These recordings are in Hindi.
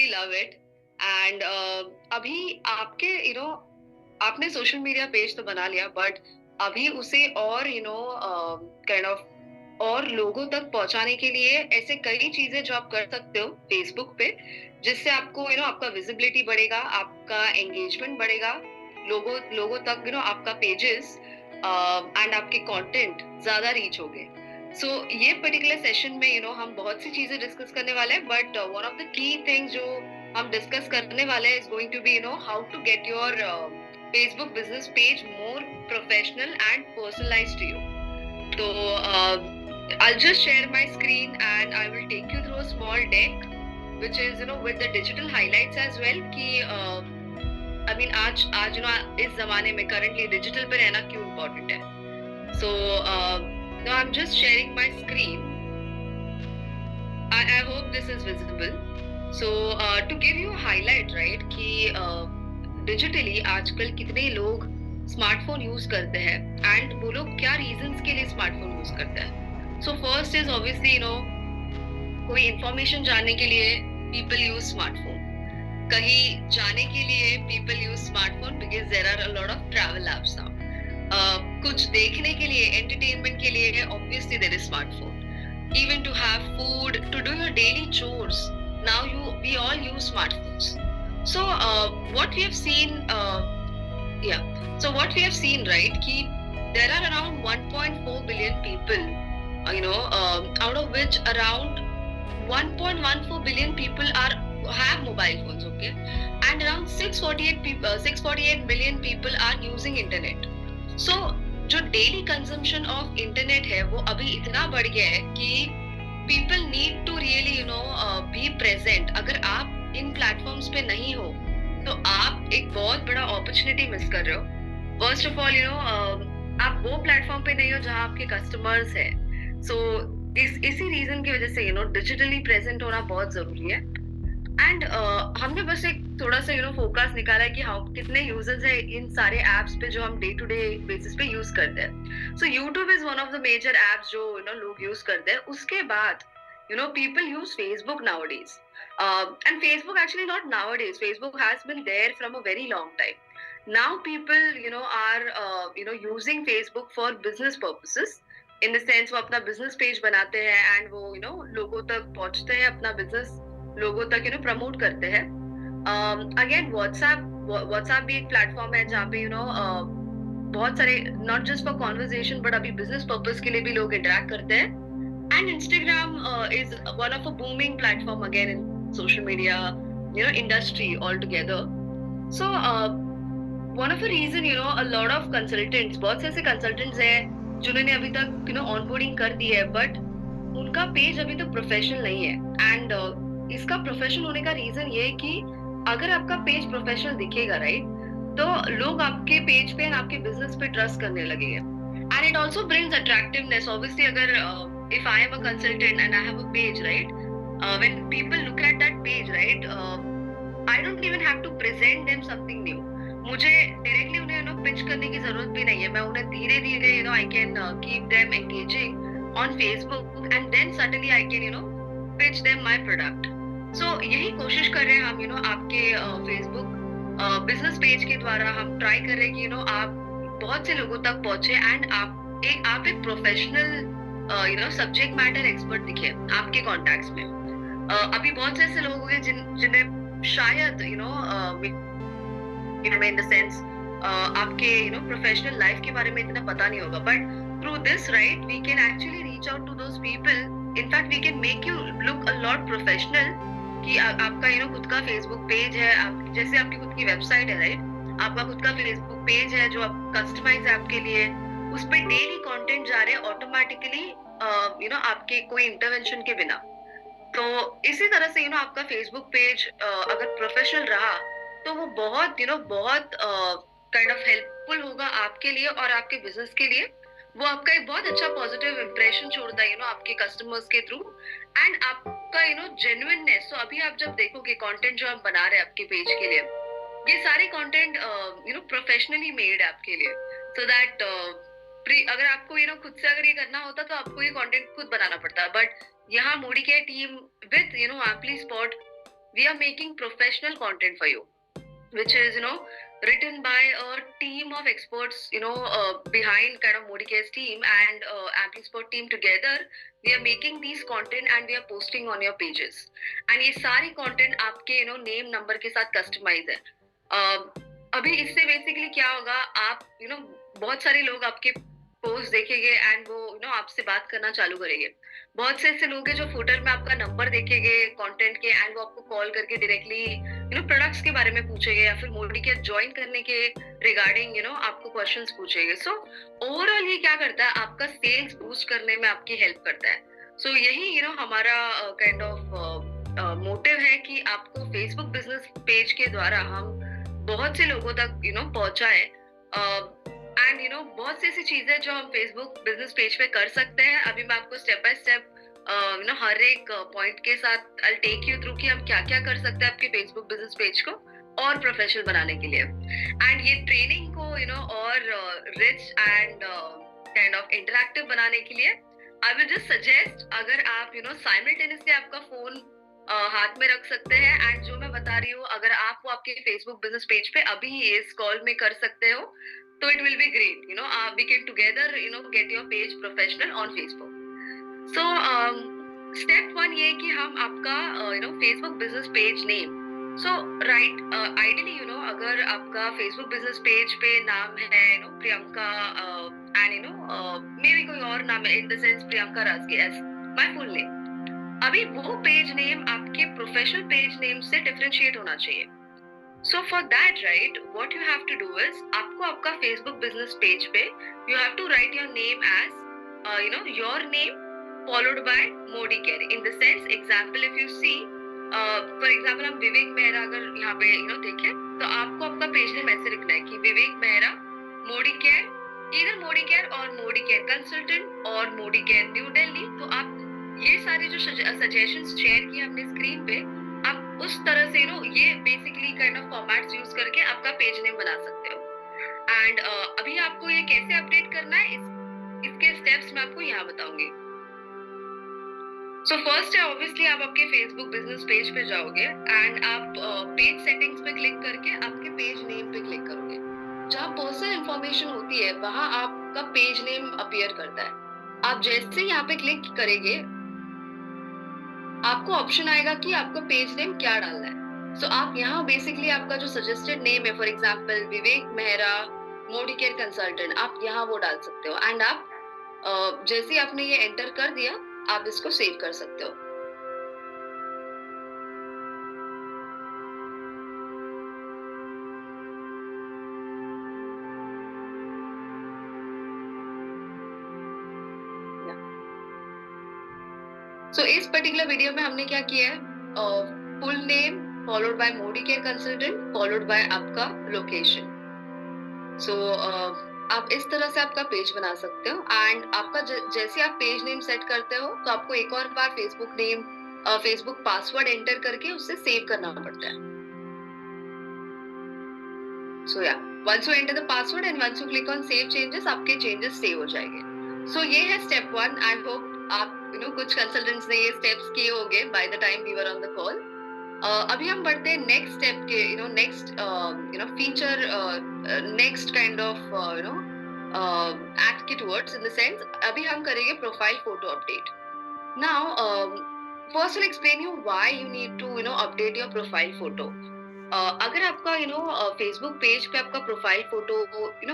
Really love it. एंड अभी आपके आपने सोशल मीडिया पेज तो बना लिया, बट अभी उसे और काइंड ऑफ और लोगों तक पहुंचाने के लिए ऐसे कई चीजें जो आप कर सकते हो फेसबुक पे, जिससे आपको आपका विजिबिलिटी बढ़ेगा, आपका एंगेजमेंट बढ़ेगा, लोगों लोगों तक आपका पेजेस एंड आपके कंटेंट ज्यादा रीच होंगे। सो ये पर्टिकुलर सेशन में हम बहुत सी चीजें डिस्कस करने वाले हैं, but one of the key things जो हम डिस्कस करने वाले हैं is going to be how to get your Facebook business page more professional and personalised to you. तो I'll just share my screen and I will take you through a small deck which is with the digital highlights as well कि आज इस जमाने में currently digital पे रहना क्यों important है। So now I'm just sharing my screen. I hope this is visible. So to give you a highlight, right, कि digitally आजकल कितने लोग स्मार्टफोन यूज करते हैं एंड वो लोग क्या रीजंस के लिए स्मार्टफोन यूज करते हैं। So first is obviously कोई इंफॉर्मेशन जानने के लिए people use smartphone, कहीं जाने के लिए people use smartphone because there are a lot of travel apps now. कुछ देखने के लिए, entertainment के लिए obviously there is smartphone. Even to have food, to do your daily chores, now we all use smartphones. So what we have seen, right, कि there are around 1.4 billion people, out of which around 1.14 billion people have mobile phones, okay, and around 648 million people are using internet. So जो daily consumption of internet है वो अभी इतना बढ़ गया है कि people need to really be present. अगर आप इन platforms पे नहीं हो तो आप एक बहुत बड़ा opportunity मिस कर रहे हो। First of all, आप वो platform पे नहीं हो जहाँ आपके customers है। So इसी रीजन की वजह से डिजिटली प्रेजेंट होना बहुत जरूरी है। एंड हमने बस एक थोड़ा सा फोकस निकाला है कि हम कितने यूजर्स है इन सारे एप्स पे जो हम डे टू डे बेसिस पे यूज करते हैं। So YouTube is one of the major apps जो लोग यूज करते हैं। उसके बाद people use Facebook nowadays, and Facebook actually not nowadays, Facebook has been there from a very long time. Now people are using Facebook for business purposes, in the sense वो अपना बिजनेस पेज बनाते हैं एंड वो लोगों तक पहुंचते हैं, अपना बिजनेस लोगों तक प्रमोट करते हैं। अगेन व्हाट्सएप भी एक प्लेटफॉर्म है जहाँ पे बहुत सारे not just for conversation but अभी बिजनेस पर्पस के लिए भी लोग इंटरेक्ट करते हैं। And Instagram is one of a booming platform again in social media industry all together. So one of the reason a lot of consultants, बहुत से ऐसे कंसल्टेंट्स हैं जिन्होंने अभी तक ऑनबोर्डिंग कर दी है बट उनका पेज अभी तक प्रोफेशनल नहीं है। एंड इसका प्रोफेशनल होने का रीजन ये है कि अगर आपका पेज प्रोफेशनल दिखेगा, राइट, तो लोग आपके पेज पे आपके बिजनेस पे ट्रस्ट करने लगेंगे। And it also brings attractiveness. Obviously अगर if I am a consultant and I have a page, right, when people look at that page, right, I don't even have to present them something new. मुझे डायरेक्टली उन्हें पिच करने की जरूरत भी नहीं है। मैं उन्हें धीरे धीरे I can keep them engaging on Facebook and then suddenly I can pitch them my product. So यही कोशिश कर रहे हैं हम आपके फेसबुक बिजनेस पेज के द्वारा हम ट्राई कर रहे हैं कि आप बहुत से लोगों तक पहुंचे एंड आप एक प्रोफेशनल सब्जेक्ट मैटर एक्सपर्ट दिखे आपके कॉन्टैक्ट्स में। अभी बहुत से ऐसे लोग होंगे जिन्हें शायद इन द सेंस आपके प्रोफेशनल लाइफ के बारे में इतना पता नहीं होगा, but through this, right, we can actually reach out to those people. In fact we can make you look a lot professional कि आपका खुद का फेसबुक पेज है, जैसे आपकी खुद की वेबसाइट है, राइट, आपका खुद का फेसबुक पेज है जो आप कस्टमाइज है आपके लिए, उस पे डेली कंटेंट जा रहे हैं ऑटोमेटिकली आपके कोई इंटरवेंशन के बिना। तो इसी तरह से आपका फेसबुक पेज अगर प्रोफेशनल रहा तो वो बहुत बहुत काइंड ऑफ हेल्पफुल होगा आपके लिए और आपके बिजनेस के लिए। वो आपका एक बहुत अच्छा पॉजिटिव इंप्रेशन छोड़ता है आपके कस्टमर्स के थ्रू एंड आपका जेन्युइननेस। तो अभी आप जब देखोगे कंटेंट जो हम बना रहे हैं आपके पेज के लिए, ये सारे कंटेंट प्रोफेशनली मेड है आपके लिए, सो दैट अगर आपको खुद से अगर ये करना होता तो आपको ये कंटेंट खुद बनाना पड़ता। बट यहाँ मोडी care team with amply spot we are making professional content for you, which is written by a team of experts, behind kind of Modicare's team and Amplisport team together. We are making these content and we are posting on your pages, and ये सारी content आपके name number के साथ customize है. अभी इससे बेसिकली क्या होगा, आप बहुत सारे लोग आपके पोस्ट देखेंगे एंड वो आपसे बात करना चालू करेंगे. बहुत से ऐसे लोग हैं जो फुटर में आपका नंबर देखेंगे कंटेंट के एंड वो आपको कॉल करके डायरेक्टली प्रोडक्ट्स के बारे में पूछेंगे या फिर मोडिकेयर ज्वाइन करने के रिगार्डिंग आपको क्वेश्चंस पूछेंगे. सो ओवरऑल ये क्या करता है, आपका सेल्स बूस्ट करने में आपकी हेल्प करता है. सो यही हमारा काइंड ऑफ मोटिव है कि आपको फेसबुक बिजनेस पेज के द्वारा हम बहुत से लोगों तक पहुंचाए. एंड बहुत सी ऐसी चीजें जो हम फेसबुक बिजनेस पेज पे कर सकते हैं. अभी मैं आपको स्टेप बाय स्टेप हर एक पॉइंट के साथ आई टेक यू थ्रू कि हम क्या क्या कर सकते हैं आपके फेसबुक बिजनेस पेज को और प्रोफेशनल बनाने के लिए. एंड ये ट्रेनिंग को और rich and kind of interactive बनाने के लिए आई विल जस्ट सजेस्ट, अगर आप साइमल्टेनियसली आपका फोन हाथ में रख सकते हैं एंड जो मैं बता रही हूँ अगर आप वो आपके फेसबुक बिजनेस पेज पे अभी इस कॉल में कर सकते हो तो it will be great. We can together get your page professional on Facebook. So step 1 ये कि हम आपका Facebook business page name. So right, ideally अगर आपका Facebook business page पे नाम है प्रियंका and maybe कोई और नाम है, in the sense Priyanka Rajge as my full name. अभी वो पेज नेम आपके प्रोफेशनल पेज नेम से डिफरेंशिएट होना चाहिए. So for that, right, what you have to do is, आपको आपका Facebook business page पे you have to write your name as, your name followed by Modicare. In the sense, example, if you see, for example, हम विवेक मेहरा अगर यहाँ पे देखें तो आपको आपका पेज नेम ऐसे लिखना है कि विवेक मेहरा Modicare, either Modicare और Modicare Consultant और Modicare New Delhi. तो आप ये सारे जो सजेशंस शेयर किए हमने स्क्रीन पे, आप उस तरह से ये basically kind of formats use करके आपका पेज नेम बना सकते हो. एंड अभी आपको ये कैसे अपडेट करना है इसके स्टेप्स मैं आपको यहाँ बताऊंगी. सो फर्स्ट है ऑब्वियसली आप आपके फेसबुक बिजनेस पेज पे जाओगे एंड आप पेज सेटिंग्स पे क्लिक करके आपके पेज नेम पे क्लिक करोगे. जहाँ पर्सनल इंफॉर्मेशन होती है वहां आपका पेज नेम अपीयर करता है. आप जैसे यहाँ पे क्लिक करेंगे आपको ऑप्शन आएगा कि आपको पेज नेम क्या डालना है. सो आप यहाँ बेसिकली आपका जो सजेस्टेड नेम है, for example Vivek Mehra Modicare consultant, आप यहाँ वो डाल सकते हो. एंड आप जैसे आपने ये एंटर कर दिया आप इसको सेव कर सकते हो. सो इस पर्टिकुलर वीडियो में हमने क्या किया है, full name followed by Modicare consultant followed by आपका लोकेशन. सो आप इस तरह से आपका पेज बना सकते हो. एंड आपका जैसे आप पेज नेम सेट करते हो तो आपको एक और बार Facebook name Facebook password enter करके उससे सेव करना पड़ता है. सो या once you enter the password and once you click on save changes, आपके चेंजेस सेव हो जाएंगे. सो ये है स्टेप 1. आई होप आप कुछ कंसल्टेंट्स ने ये स्टेप्स किए होंगे by the time we were on the call. अभी हम बढ़ते हैं नेक्स्ट स्टेप के next feature next kind of act के टुवर्ड्स. इन द सेंस अभी हम करेंगे profile photo update. Now first will explain you why you need to update your profile photo. अगर आपका फेसबुक पेज पे आपका प्रोफाइल फोटो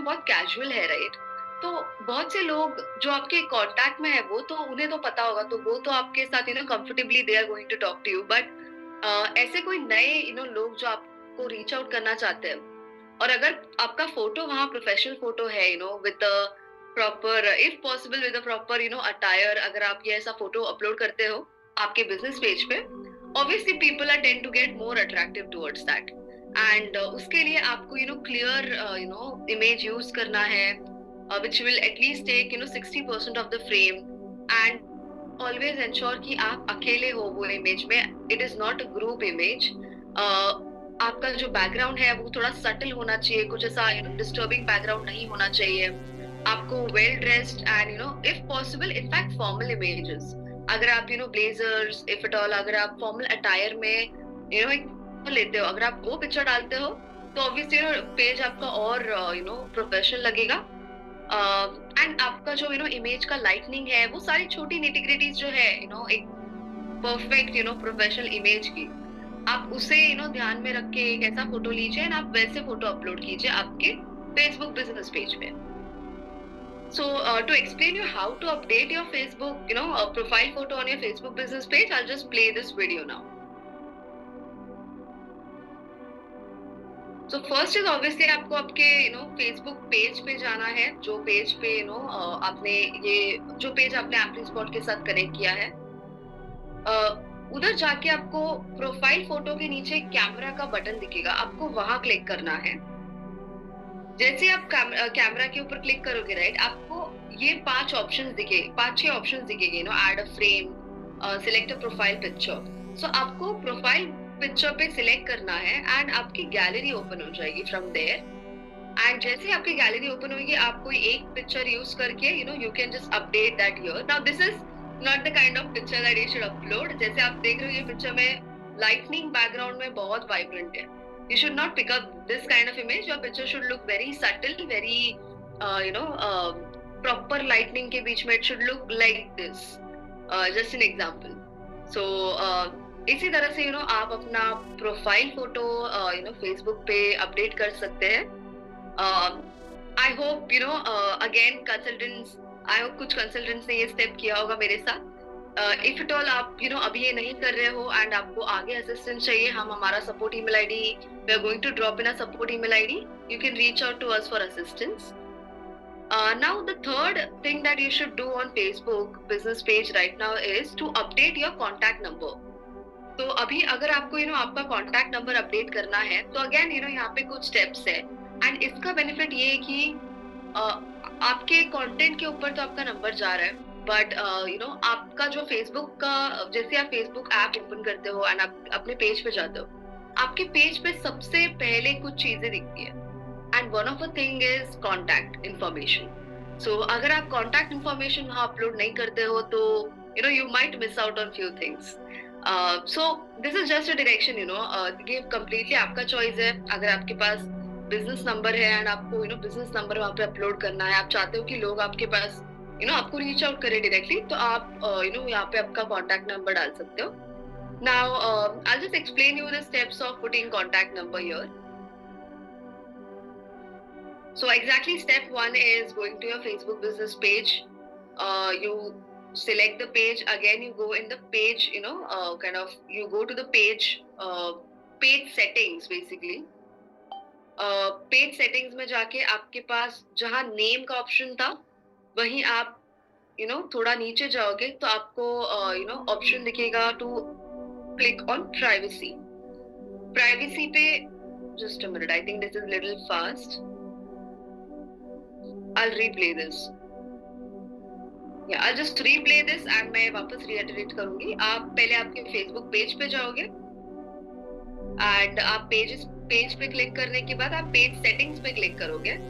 बहुत कैजुअल है, राइट, तो बहुत से लोग जो आपके कांटेक्ट में है वो तो उन्हें तो पता होगा, तो वो तो आपके साथ comfortably they are going to talk to you. But ऐसे कोई नए लोग जो आपको रीच आउट करना चाहते हैं और अगर आपका फोटो वहाँ प्रोफेशनल फोटो है with proper, if possible with proper attire, अगर आप ये ऐसा फोटो अपलोड करते हो आपके बिजनेस पेज पे, obviously people are tend to get more attractive towards that. And उसके लिए आपको क्लियर इमेज यूज करना है which will at least take 60% of the frame, and always ensure कि आप अकेले हो वो इमेज में. it is not a group image. आपका जो बैकग्राउंड है वो थोड़ा सटल होना चाहिए, कुछ ऐसा डिस्टर्बिंग बैकग्राउंड नहीं होना चाहिए. आपको well dressed and if possible in fact formal images. अगर आप ब्लेजर्स इफ एट ऑल, अगर आप फॉर्मल अटायर में यू नो लेते हो, अगर आप वो पिक्चर डालते हो तो ऑब्वियसली पेज आपका और प्रोफेशनल लगेगा। एंड आपका जो इमेज का लाइटनिंग है, वो सारी छोटी निटिग्रिटीज जो है एक परफेक्ट प्रोफेशनल इमेज की, आप उसे ध्यान में रख के एक ऐसा फोटो लीजिए एंड आप वैसे फोटो अपलोड कीजिए आपके फेसबुक बिजनेस पेज पे। So to explain you how to update your Facebook, profile photo on your Facebook business page, I'll just play this video now. So first is obviously आपको आपके Facebook पेज पे जाना है, जो पेज पे आपने ये जो पेज आपने एप्ली स्पॉट के साथ कनेक्ट किया है, उधर जाके आपको प्रोफाइल फोटो के नीचे कैमरा का बटन दिखेगा, आपको वहां क्लिक करना है। जैसे आप कैमरा के ऊपर क्लिक करोगे, राइट, आपको ये 5 ऑप्शंस दिखेंगे, 5-6 ऑप्शंस दिखेंगे, add a frame, select a profile picture. So आपको प्रोफाइल पिक्चर पे सिलेक्ट करना है एंड आपकी गैलरी ओपन हो जाएगी फ्रॉम देयर। एंड जैसे आपकी गैलरी ओपन होगी, आप कोई एक पिक्चर यूज करके you can just update that here. Now this is not the kind of picture that you should upload. जैसे आप देख रहे हो, ये पिक्चर में लाइटनिंग बैकग्राउंड में बहुत वाइब्रेंट है। You should not pick up this kind of image. Your picture should look very subtle, very proper lighting के बीच में it should look like this. Just an example. So इसी तरह से आप अपना प्रोफाइल फोटो फेसबुक पे अपडेट कर सकते हैं। I hope again consultants, I hope कुछ कंसल्टेंट्स ने ये स्टेप किया होगा मेरे साथ। इफ इट ऑल आप अभी ये नहीं कर रहे हो एंड आपको आगे असिस्टेंस चाहिए, हम हमारा support email ID we are going to drop in a support email ID, you can reach out to us for assistance. Now the third thing that you should do on Facebook business page right now is to update your contact number. तो अभी अगर आपको आपका कॉन्टैक्ट नंबर अपडेट करना है, तो अगेन यहाँ पे कुछ स्टेप्स है एंड इसका बेनिफिट ये है कि आपके कंटेंट के ऊपर तो आपका नंबर जा रहा है, बट आपका जो फेसबुक का, जैसे आप फेसबुक ऐप ओपन करते हो एंड आप अपने पेज पे जाते हो, आपके पेज पे सबसे पहले कुछ चीजें दिखती है and one of the thing is contact information. So अगर आप कॉन्टैक्ट इन्फॉर्मेशन वहाँ अपलोड नहीं करते हो तो you might miss out on few things. So this is just a direction, ये कंप्लीटली आपका चॉइस है। अगर आपके पास बिजनेस नंबर है एंड आपको बिजनेस नंबर वहाँ पे अपलोड करना है, आप चाहते हो कि लोग आपके पास आपको रीच आउट करे डायरेक्टली, तो आप यहाँ पे आपका कॉन्टैक्ट नंबर डाल सकते हो। Now I just explain you the steps of putting contact number here. So exactly step 1 is going to your Facebook business page, you select the page, again you go in the page, you go to the page settings basically। Page settings में जाके आपके पास जहाँ नेम का ऑप्शन था, वहीं आप थोड़ा नीचे जाओगे तो आपको ऑप्शन दिखेगा to click on privacy. Privacy पे just a minute, I think this is little fast, I will replay this, I just replay this and मैं वापस रीइटरेट करूंगी। आप पहले आपके फेसबुक पेज पे जाओगे एंड आप पेज पे क्लिक करने के बाद आप पेज सेटिंग्स पे क्लिक करोगे।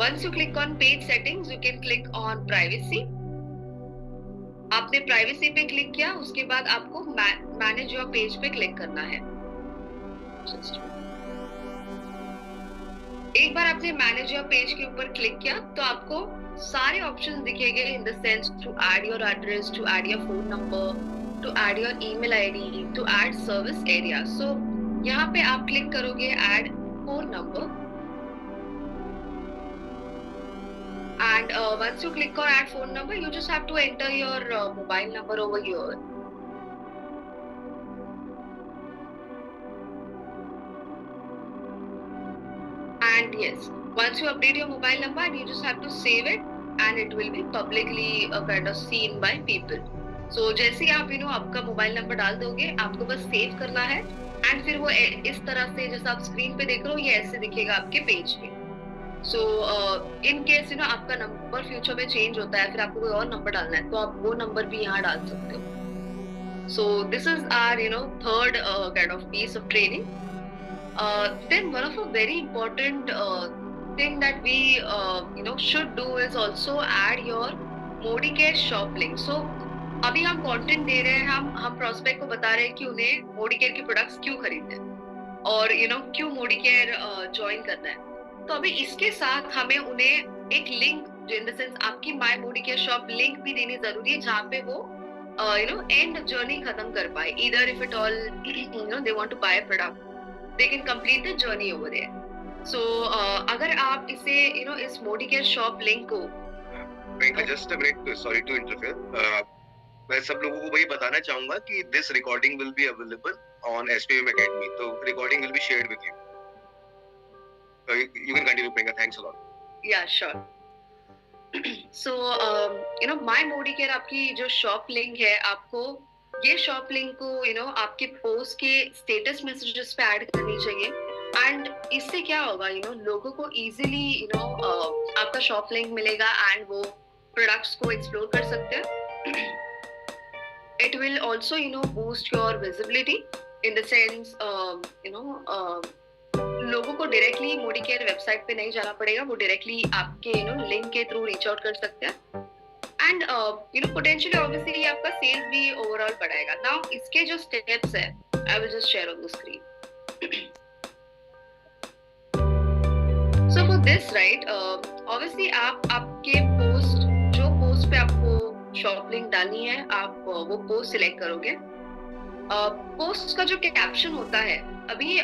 Once you click on page settings, you can click on privacy। आपने प्राइवेसी पे क्लिक किया, उसके बाद आपको मैनेज योर पेज पे क्लिक करना है। एक बार आपने मैनेज योर पेज के ऊपर क्लिक किया तो आपको सारे ऑप्शंस दिखेंगे, in the sense to add your address, to add your phone number, to add your email ID, to add service area. So यहाँ पे आप क्लिक करोगे add phone number, and once you click on add phone number, you just have to enter your mobile number over here। And yes, once you update your mobile number, and you just have to save it and it will be publicly kind of seen by people। So जैसे ही आप आपका मोबाइल नंबर डाल दोगे, आपको बस सेव करना है एंड फिर वो इस तरह से जैसा आप स्क्रीन पे देख रहे हो, ये ऐसे दिखेगा आपके पेज पे। सो इन केस आपका नंबर फ्यूचर में चेंज होता है, फिर आपको कोई और नंबर डालना है, तो आप वो नंबर भी यहाँ डाल सकते हो। So this is our third kind of piece of training. Then one of a very important thing that we should do is also add your Modicare shop link। So अभी हम कंटेंट दे रहे हैं, हम प्रोस्पेक्ट को बता रहे हैं कि उन्हें मोडिकेयर के प्रोडक्ट्स क्यों खरीदने हैं और क्यों मोडिकेयर ज्वाइन करना है। तो अभी इसके साथ हमें उन्हें एक लिंक, इन द सेंस आपकी माय मोडिकेयर शॉप लिंक भी देनी जरूरी है, जहाँ पे वो एंड जर्नी खत्म कर पाए। Either if it all they want to buy a product, they can complete the journey over there. So अगर आप इसे इस मोडिकेयर शॉप लिंक को just a minute, sorry to interfere, मैं सब लोगों को वही बताना चाहूंगा कि this recording will be available on SPM Academy, तो recording will be shared with you. You can continue, Priyanka. Thanks a lot. Yeah, sure. So, My Modicare आपकी जो शॉप लिंक है, आपको ये शॉप लिंक को आपके पोस्ट के स्टेटस मैसेजेस पे ऐड करनी चाहिए। एंड इससे क्या होगा, लोगों को इजीली आपका शॉप लिंक मिलेगा एंड वो प्रोडक्ट्स को एक्सप्लोर कर सकते हैं। It will also boost your visibility in the sense लोगों को डायरेक्टली मोडिकेयर वेबसाइट पे नहीं जाना पड़ेगा, वो डायरेक्टली आपके लिंक के थ्रू रीच आउट कर सकते हैं। एंड पोटेंशियली ऑब्वियसली आपका सेल्स भी ओवरऑल बढ़ाएगा। नाउ इसके जो स्टेप्स है, I will just share on the screen. So for this right, obviously आपके पोस्ट पे आपको शॉप लिंक डालनी है, आप वो पोस्ट सिलेक्ट करोगे। पोस्ट का जो कैप्शन होता है, अभी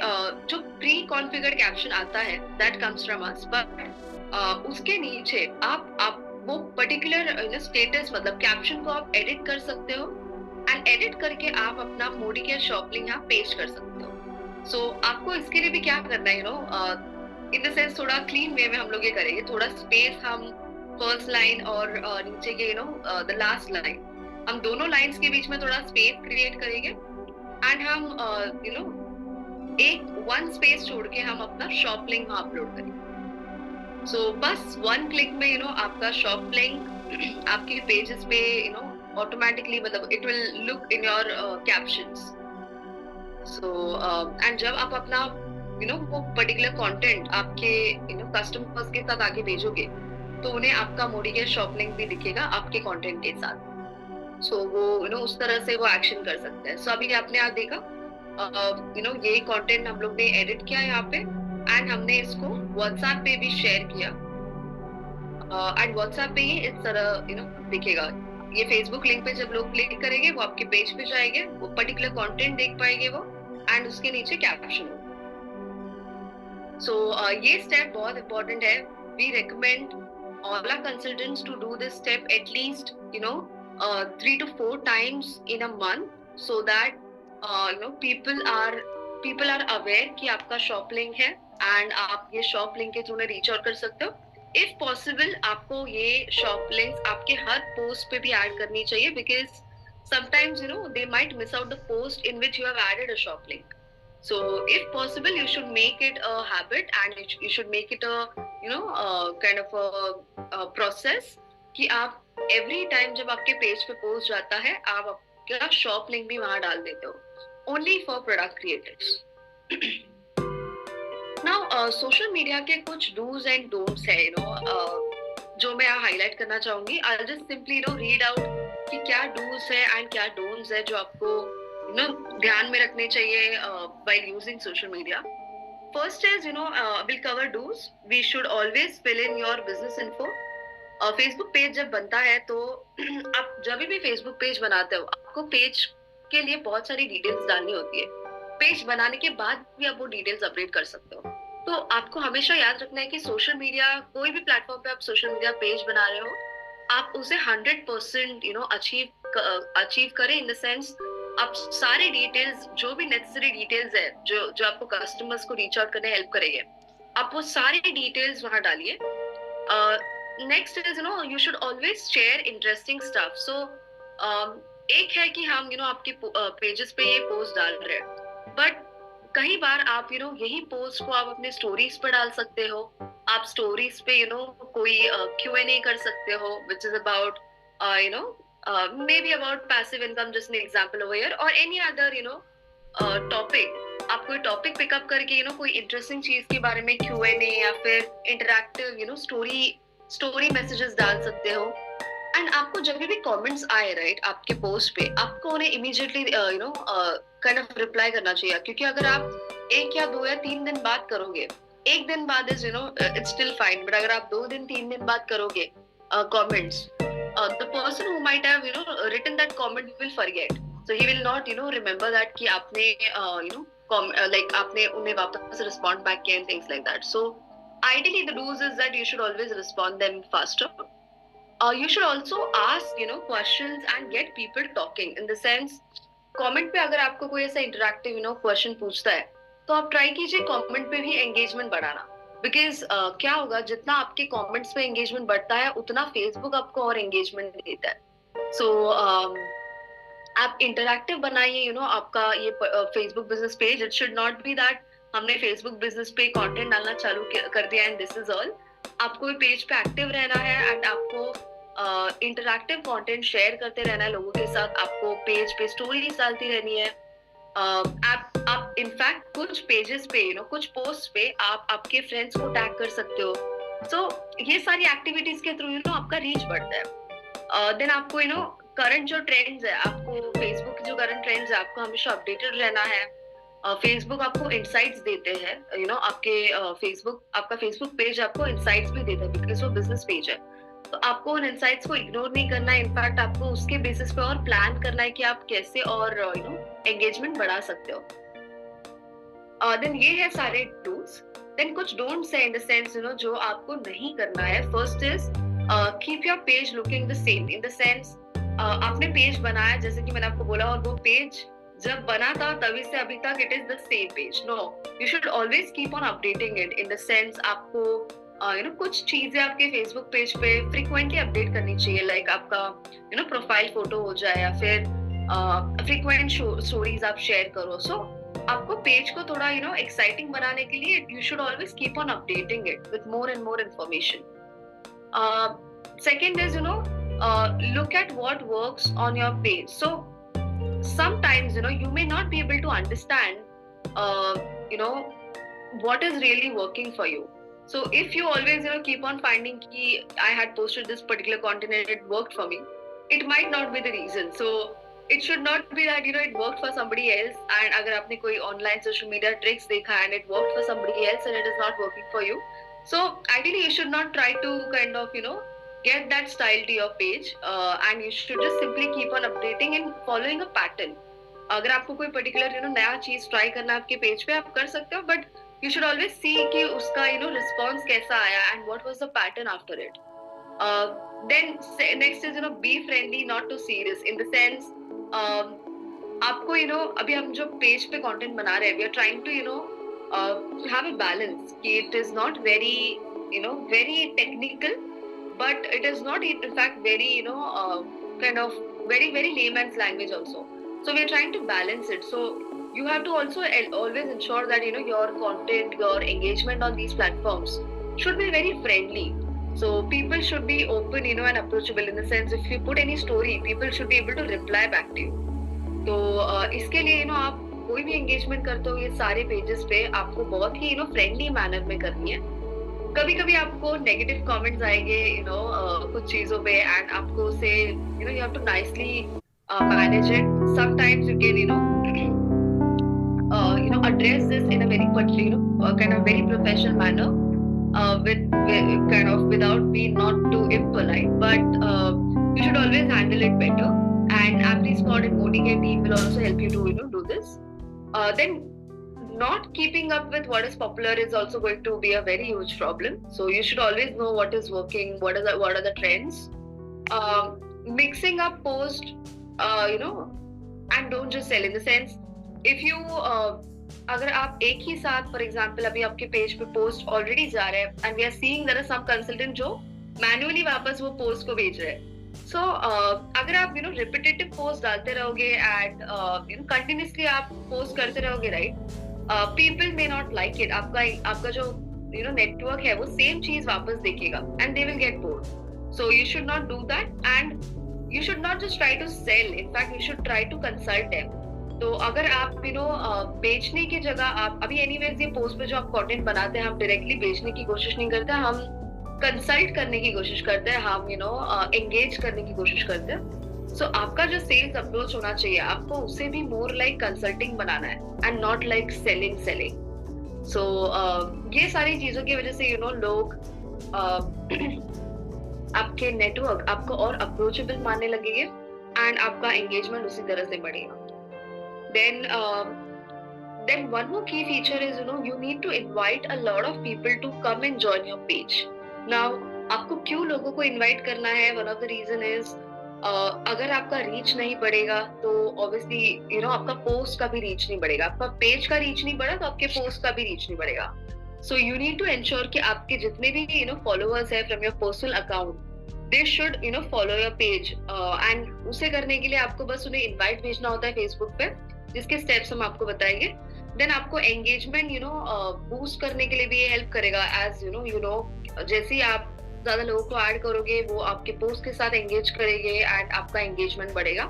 जो प्री कॉन्फ़िगर्ड कैप्शन आता है that comes from us, but उसके नीचे आप वो पर्टिकुलर स्टेटस मतलब कैप्शन को आप एडिट कर सकते हो एंड एडिट करके आप अपना मोडिकेयर शॉप लिंक यहाँ पेस्ट कर सकते हो। सो आपको इसके लिए भी क्या करना है, इन द सेंस थोड़ा क्लीन वे में हम लोग ये करेंगे, थोड़ा स्पेस हम फर्स्ट लाइन और नीचे के द लास्ट लाइन, हम दोनों लाइंस के बीच में थोड़ा स्पेस क्रिएट करेंगे एंड हम एक वन स्पेस छोड़ के हम अपना शॉप लिंक वहां अपलोड करेंगे। सो बस वन क्लिक में आपका शॉप लिंक आपके पेजेस पे ऑटोमेटिकली, मतलब it will look in your captions. So and जब आप अपना वो पर्टिकुलर कंटेंट आपके कस्टमर्स के साथ आगे भेजोगे, तो उन्हें आपका मोडिकेयर शॉप लिंक भी दिखेगा आपके कंटेंट के साथ। सो वो उस तरह से वो एक्शन कर सकते हैं। सो अभी आपने आज देखा ये कंटेंट हम लोग ने एडिट किया यहाँ पे एंड हमने इसको व्हाट्सएप पे भी शेयर किया एंड व्हाट्सएप पे ही इस तरह दिखेगा। ये फेसबुक लिंक पे जब लोग क्लिक करेंगे वो आपके पेज पे जाएंगे, वो पर्टिकुलर कंटेंट देख पाएंगे वो, एंड उसके नीचे कैप्शन हो। सो ये स्टेप बहुत इंपॉर्टेंट है। We recommend all our consultants to do this step at least 3 to 4 times in a month, so that people are aware कि आपका शॉप लिंक है एंड आप ये शॉप लिंक के थ्रू रीच आउट कर सकते हो। इफ पॉसिबल आपको ये शॉप लिंक आपके हर पोस्ट पे भी ऐड करनी चाहिए, because sometimes they might miss out the post in which you have added a shop link. So if possible you should make it a habit and you should make it a kind of a process कि आप every time जब आपके पेज पे पोस्ट जाता है आप आपका शॉप लिंक भी वहां डाल देते हो, only for product creators. Now social media के कुछ do's and don'ts है जो मैं यहाँ हाईलाइट करना चाहूंगी। I'll just simply read out कि क्या do's है and क्या don'ts है जो आपको ध्यान में रखने चाहिए while using social media. First is we'll cover do's. We should always fill in your business info. Facebook page जब बनता है तो आप जब भी Facebook पेज बनाते हो आपको पेज के लिए बहुत सारी डिटेल्स डालनी होती है। पेज बनाने के बाद भी आप वो डिटेल्स अपडेट कर सकते हो। तो आपको हमेशा याद रखना है कि सोशल मीडिया, कोई भी प्लेटफॉर्म पे आप सोशल मीडिया पेज बना रहे हो, आप उसे 100% अचीव करें, इन द सेंस आप सारे डिटेल्स, जो भी नेसेसरी डिटेल्स है जो आपको कस्टमर्स को रीच आउट करने हेल्प करेंगे, आप वो सारे डिटेल्स वहां डालिए। Next is you should always share interesting stuff. So एक है कि हम आपके पेजेस पे ये पोस्ट डाल रहे हैं, बट कई बार आप यही पोस्ट को आप अपने स्टोरीज पे डाल सकते हो। आप स्टोरीज पे कोई Q&A कर सकते हो which is about maybe about passive income, just an example over here, or any other topic. आप कोई टॉपिक पिकअप करके कोई इंटरेस्टिंग चीज के बारे में Q&A या फिर इंटरैक्टिव स्टोरी मैसेजेस डाल सकते हो एंड आपको जब भी कमेंट्स आए राइट आपके पोस्ट पे, आपको उन्हें इमीडिएटली काइंड ऑफ रिप्लाई करना चाहिए, क्योंकि अगर आप 1 या 2 या 3 दिन बाद करोगे, 1 दिन बाद is it's still fine, but अगर आप 2 दिन 3 दिन बाद करोगे comments, the person who might have written that comment will forget, so he will not remember that कि आपने like आपने उन्हें वापस respond back किया and things like that. So ideally the rules is that you should always respond them faster. You should also ask questions and get people talking, in the sense comment पे अगर आपको कोई ऐसा interactive question पूछता है, तो आप try कीजिए comment पे भी engagement बढ़ाना, बिकॉज क्या होगा, जितना आपके कमेंट्स पे एंगेजमेंट बढ़ता है उतना फेसबुक आपको और एंगेजमेंट देता है. सो आप इंटरैक्टिव बनाइए आपका ये Facebook business page. It should not be that हमने फेसबुक बिजनेस पे कंटेंट डालना चालू कर दिया एंड दिस इज ऑल. आपको पेज पे एक्टिव रहना है एंड आपको इंटरैक्टिव कंटेंट शेयर करते रहना है लोगों के साथ. आपको पेज पे स्टोरीज डालती रहनी है. आप इनफैक्ट कुछ पेजेस पे कुछ पोस्ट पे आप आपके फ्रेंड्स को टैग कर सकते हो. सो ये सारी एक्टिविटीज के थ्रू आपका रीच बढ़ता है. देन आपको करंट जो ट्रेंड्स है, आपको फेसबुक जो करंट ट्रेंड्स है आपको हमेशा अपडेटेड रहना है. फेसबुक आपको इनसाइट्स देते हैं आपके आपका फेसबुक पेज आपको इनसाइट्स भी देता है बिकॉज वो बिजनेस पेज है. तो आपको उन इनसाइट्स को इग्नोर नहीं करना है. इनफैक्ट आपको उसके बेसिस पे और प्लान करना है कि आप कैसे और एंगेजमेंट बढ़ा सकते हो. देन ये है सारे टूल्स. देन कुछ डोंट्स है इन द सेंस जो आपको नहीं करना है. First is keep your page looking the same, in the sense आपने पेज बनाया जैसे कि मैंने आपको बोला, और वो पेज जब बना था तभी से अभी तक it is the same page. No, you should always keep on updating it, in the sense आपको कुछ चीजें आपके फेसबुक पेज पे फ्रीक्वेंटली अपडेट करनी चाहिए. लाइक आपका प्रोफाइल फोटो हो जाए या फिर फ्रीक्वेंट स्टोरीज आप शेयर करो. सो आपको पेज को थोड़ा एक्साइटिंग बनाने के लिए you should always keep on updating it with more and more information. Second is look at what works on your page. So sometimes you may not be able to understand what is really working for you. So if you always keep on finding ki I had posted this particular content and it worked for me, it might not be the reason. So it should not be that it worked for somebody else, and agar aapne koi online social media tricks dekha and it worked for somebody else and it is not working for you, so ideally you should not try to kind of get that style to your page, and you should just simply keep on updating and following a pattern. अगर आपको कोई पर्टिकुलर नया चीज ट्राई करना है आपके पेज पे, आप कर सकते हो, but you should always see कि उसका response कैसा आया and what was the pattern after it. Then next is be friendly, not too serious, in the sense आपको अभी हम जो पेज पे कंटेंट बना रहे हैं, we are trying to have a balance कि it is not very very technical, but it is not in fact very kind of very very layman's language also. So we are trying to balance it. So you have to also always ensure that your content, your engagement on these platforms should be very friendly. So people should be open and approachable, in the sense if you put any story, people should be able to reply back to you. तो इसके लिए आप कोई भी engagement करते हो, ये सारे pages पे आपको बहुत ही friendly manner में करनी है. कभी कभी आपको नेगेटिव कमेंट्स आएंगे कुछ चीजों पे, एंड आपको उसे you have to nicely manage it. Sometimes you can address this in a very particular kind of very professional manner, with kind of without being not too impolite, but you should always handle it better, and Aptly Squad and Moticare team will also help you to do this. Then not keeping up with what is popular is also going to be a very huge problem. So you should always know what is working, what are the trends. Mixing up post, and don't just sell, in the sense if you अगर आप एक ही साथ फॉर एग्जाम्पल अभी आपके पेज पे पोस्ट ऑलरेडी जा रहे हैं and we are seeing there are some consultant जो मैन्युअली वापस वो पोस्ट को भेज रहे हैं. सो अगर आप रिपीटेटिव पोस्ट डालते रहोगे एंड कंटिन्यूअसली आप पोस्ट करते रहोगे, right, people may not like it. आपका जो नेटवर्क है वो सेम चीज वापस देखेगा and they will get bored. So you should not do that, and you should not just try to sell. In fact, you should try to consult them. तो अगर आप बेचने की जगह आप अभी एनीवेज ये पोस्ट पे जो आप कंटेंट बनाते हैं, हम डायरेक्टली बेचने की कोशिश नहीं करते. हम कंसल्ट करने की कोशिश करते हैं, हम एंगेज करने की कोशिश करते हैं। सो आपका जो सेल्स अप्रोच होना चाहिए, आपको उसे भी मोर लाइक कंसल्टिंग बनाना है एंड नॉट लाइक सेलिंग। सो ये सारी चीजों की वजह से लोग आपके नेटवर्क आपको और अप्रोचेबल मानने लगेंगे एंड आपका एंगेजमेंट उसी तरह से बढ़ेगा। Then one more key feature is you need to invite a lot of people to come and join your page. Now आपको क्यों लोगों को इनवाइट करना है? One of the reason is अगर आपका रीच नहीं बढ़ेगा तो ऑब्वियसली आपका पोस्ट का भी रीच नहीं बढ़ेगा। आपका पेज का रीच नहीं बढ़ा तो आपके पोस्ट का भी रीच नहीं बढ़ेगा। So you need to ensure कि आपके जितने भी फॉलोअर्स है from your personal account, they should follow your page and उसे करने के लिए आपको बस उन्हें इनवाइट भेजना होता है फेसबुक पे, जिसके स्टेप्स हम आपको बताएंगे। देन आपको एंगेजमेंट बूस्ट करने के लिए भी ये हेल्प करेगा। एज जैसे ही आप ज्यादा लोगों को ऐड करोगे, वो आपके पोस्ट के साथ एंगेज करेंगे एंड आपका एंगेजमेंट बढ़ेगा।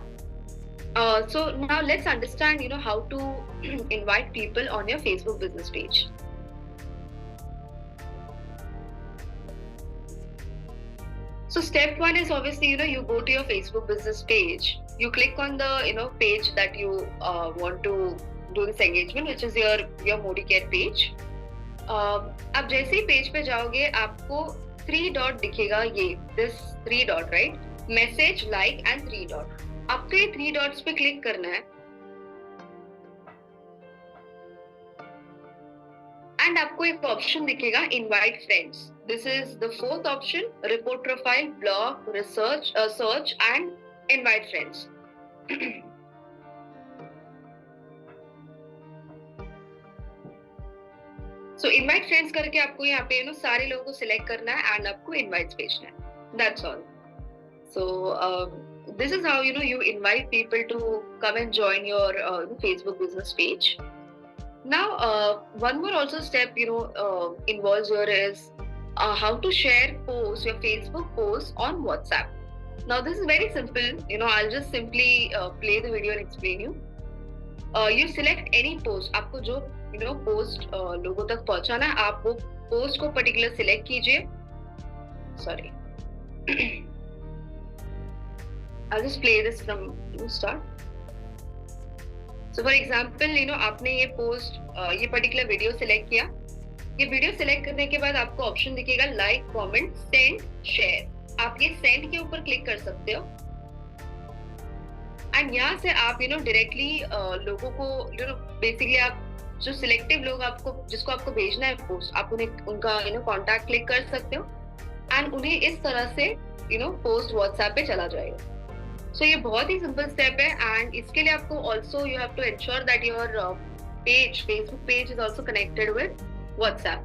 So now let's understand how to invite people on your Facebook business page. So step one is obviously you go to your Facebook business page, you click on the page that you want to do this engagement, which is your Modicare page. अब जैसे ही पेज पे जाओगे आपको 3 डॉट दिखेगा, this 3 dot, right? Message, like and 3 dot. आपको ये 3 डॉट्स पे क्लिक करना है एंड आपको एक ऑप्शन दिखेगा invite friends. This is the 4th option, report profile, blog, research, search and invite friends. So invite friends करके आपको यहाँ पे सारे लोगों को सिलेक्ट करना है एंड आपको इनवाइट्स भेजना है। That's all. So this is how you invite people to come and join your Facebook business page. Now one more also step involves here is how to share posts, your Facebook posts on WhatsApp. Now this is very simple. I'll just simply play the video and explain you. You select any post, आपको जो पोस्ट लोगों तक पहुंचाना है, आप वो पोस्ट को पर्टिकुलर सिलेक्ट कीजिए। Sorry, I'll just play this from start. So for example, आपने ये पोस्ट, ये पर्टिकुलर वीडियो सिलेक्ट किया। ये वीडियो सिलेक्ट करने के बाद आपको ऑप्शन दिखेगा लाइक, कमेंट, सेंड, शेयर। आप ये सेंड के ऊपर क्लिक कर सकते हो एंड यहाँ से आप डायरेक्टली लोगों को बेसिकली आप जो सिलेक्टिव लोग जिसको आपको भेजना है पोस्ट, आप उनका कॉन्टैक्ट क्लिक कर सकते हो एंड उन्हें इस तरह से पोस्ट व्हाट्सएप पे चला जाएगा। सो ये बहुत ही सिंपल स्टेप है एंड इसके लिए आपको also you have to ensure that your page, Facebook page is also connected with WhatsApp.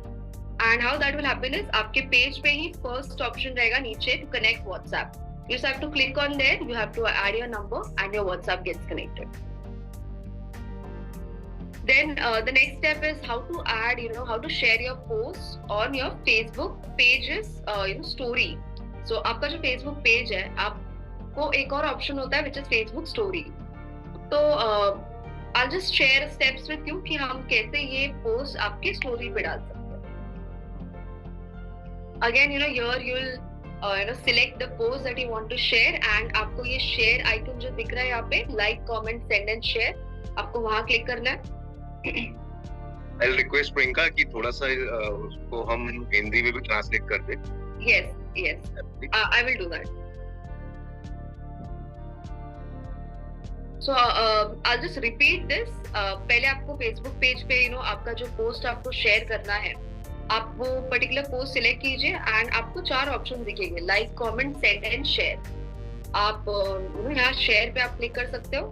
And how that will happen is आपके पेज पे ही फर्स्ट ऑप्शन रहेगा नीचे to connect WhatsApp. You just have to click on there, you have to add your number and your WhatsApp gets connected. Then the next step is how to add, how to share your posts on your Facebook pages, story. So आपका जो Facebook page है, आपको एक और ऑप्शन होता है which is Facebook story. तो I'll just share steps with you कि हम कैसे ये post आपके story पे डाल सकते हैं. Again, here you'll select the post that you want to share and आपको ये share icon जो दिख रहा है यहाँ पे, like, comment, send and share, आपको वहाँ क्लिक करना है। I'll request प्रियंका कि थोड़ा सा उसको हम हिंदी में भी ट्रांसलेट कर दे। Yes, I will do that. So I'll just repeat this. पहले आपको Facebook पेज पे आपका जो पोस्ट आपको शेयर करना है, आप वो पर्टिकुलर पोस्ट सिलेक्ट कीजिए एंड आपको 4 ऑप्शन दिखेंगे, like, comment, send and share. आप यहाँ शेयर पे आप क्लिक कर सकते हो।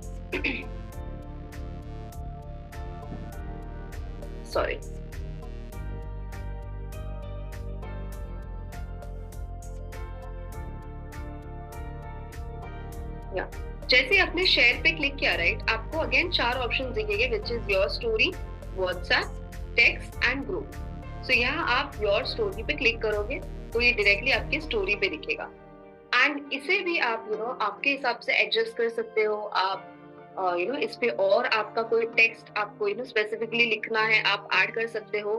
सॉरी, जैसे आपने शेयर पे क्लिक किया, राइट, आपको अगेन 4 ऑप्शन दिखेंगे which is your story, WhatsApp, text and group. तो यहाँ आप योर स्टोरी पे क्लिक करोगे तो ये डायरेक्टली आपकी स्टोरी पे दिखेगा एंड इसे भी आप आपके हिसाब से एडजस्ट कर सकते हो। आप इस पे और आपका कोई टेक्स्ट आपको स्पेसिफिकली लिखना है, आप ऐड कर सकते हो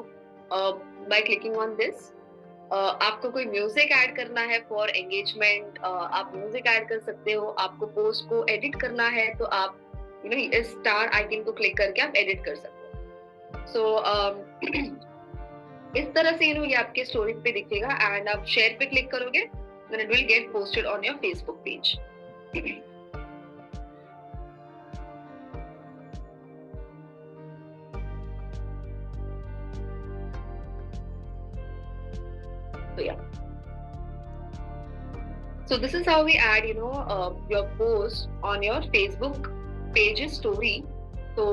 बाय क्लिकिंग ऑन दिस। आपको कोई म्यूजिक ऐड करना है फॉर एंगेजमेंट, आप म्यूजिक ऐड कर सकते हो। आपको पोस्ट को एडिट करना है तो आप इस स्टार आइकन को क्लिक करके आप एडिट कर सकते हो। सो इस तरह से ये आपके स्टोरी पे दिखेगा एंड आप शेयर पे क्लिक करोगे then it will get posted on your Facebook page. So yeah. So this is how we add, your post on your Facebook page story. तो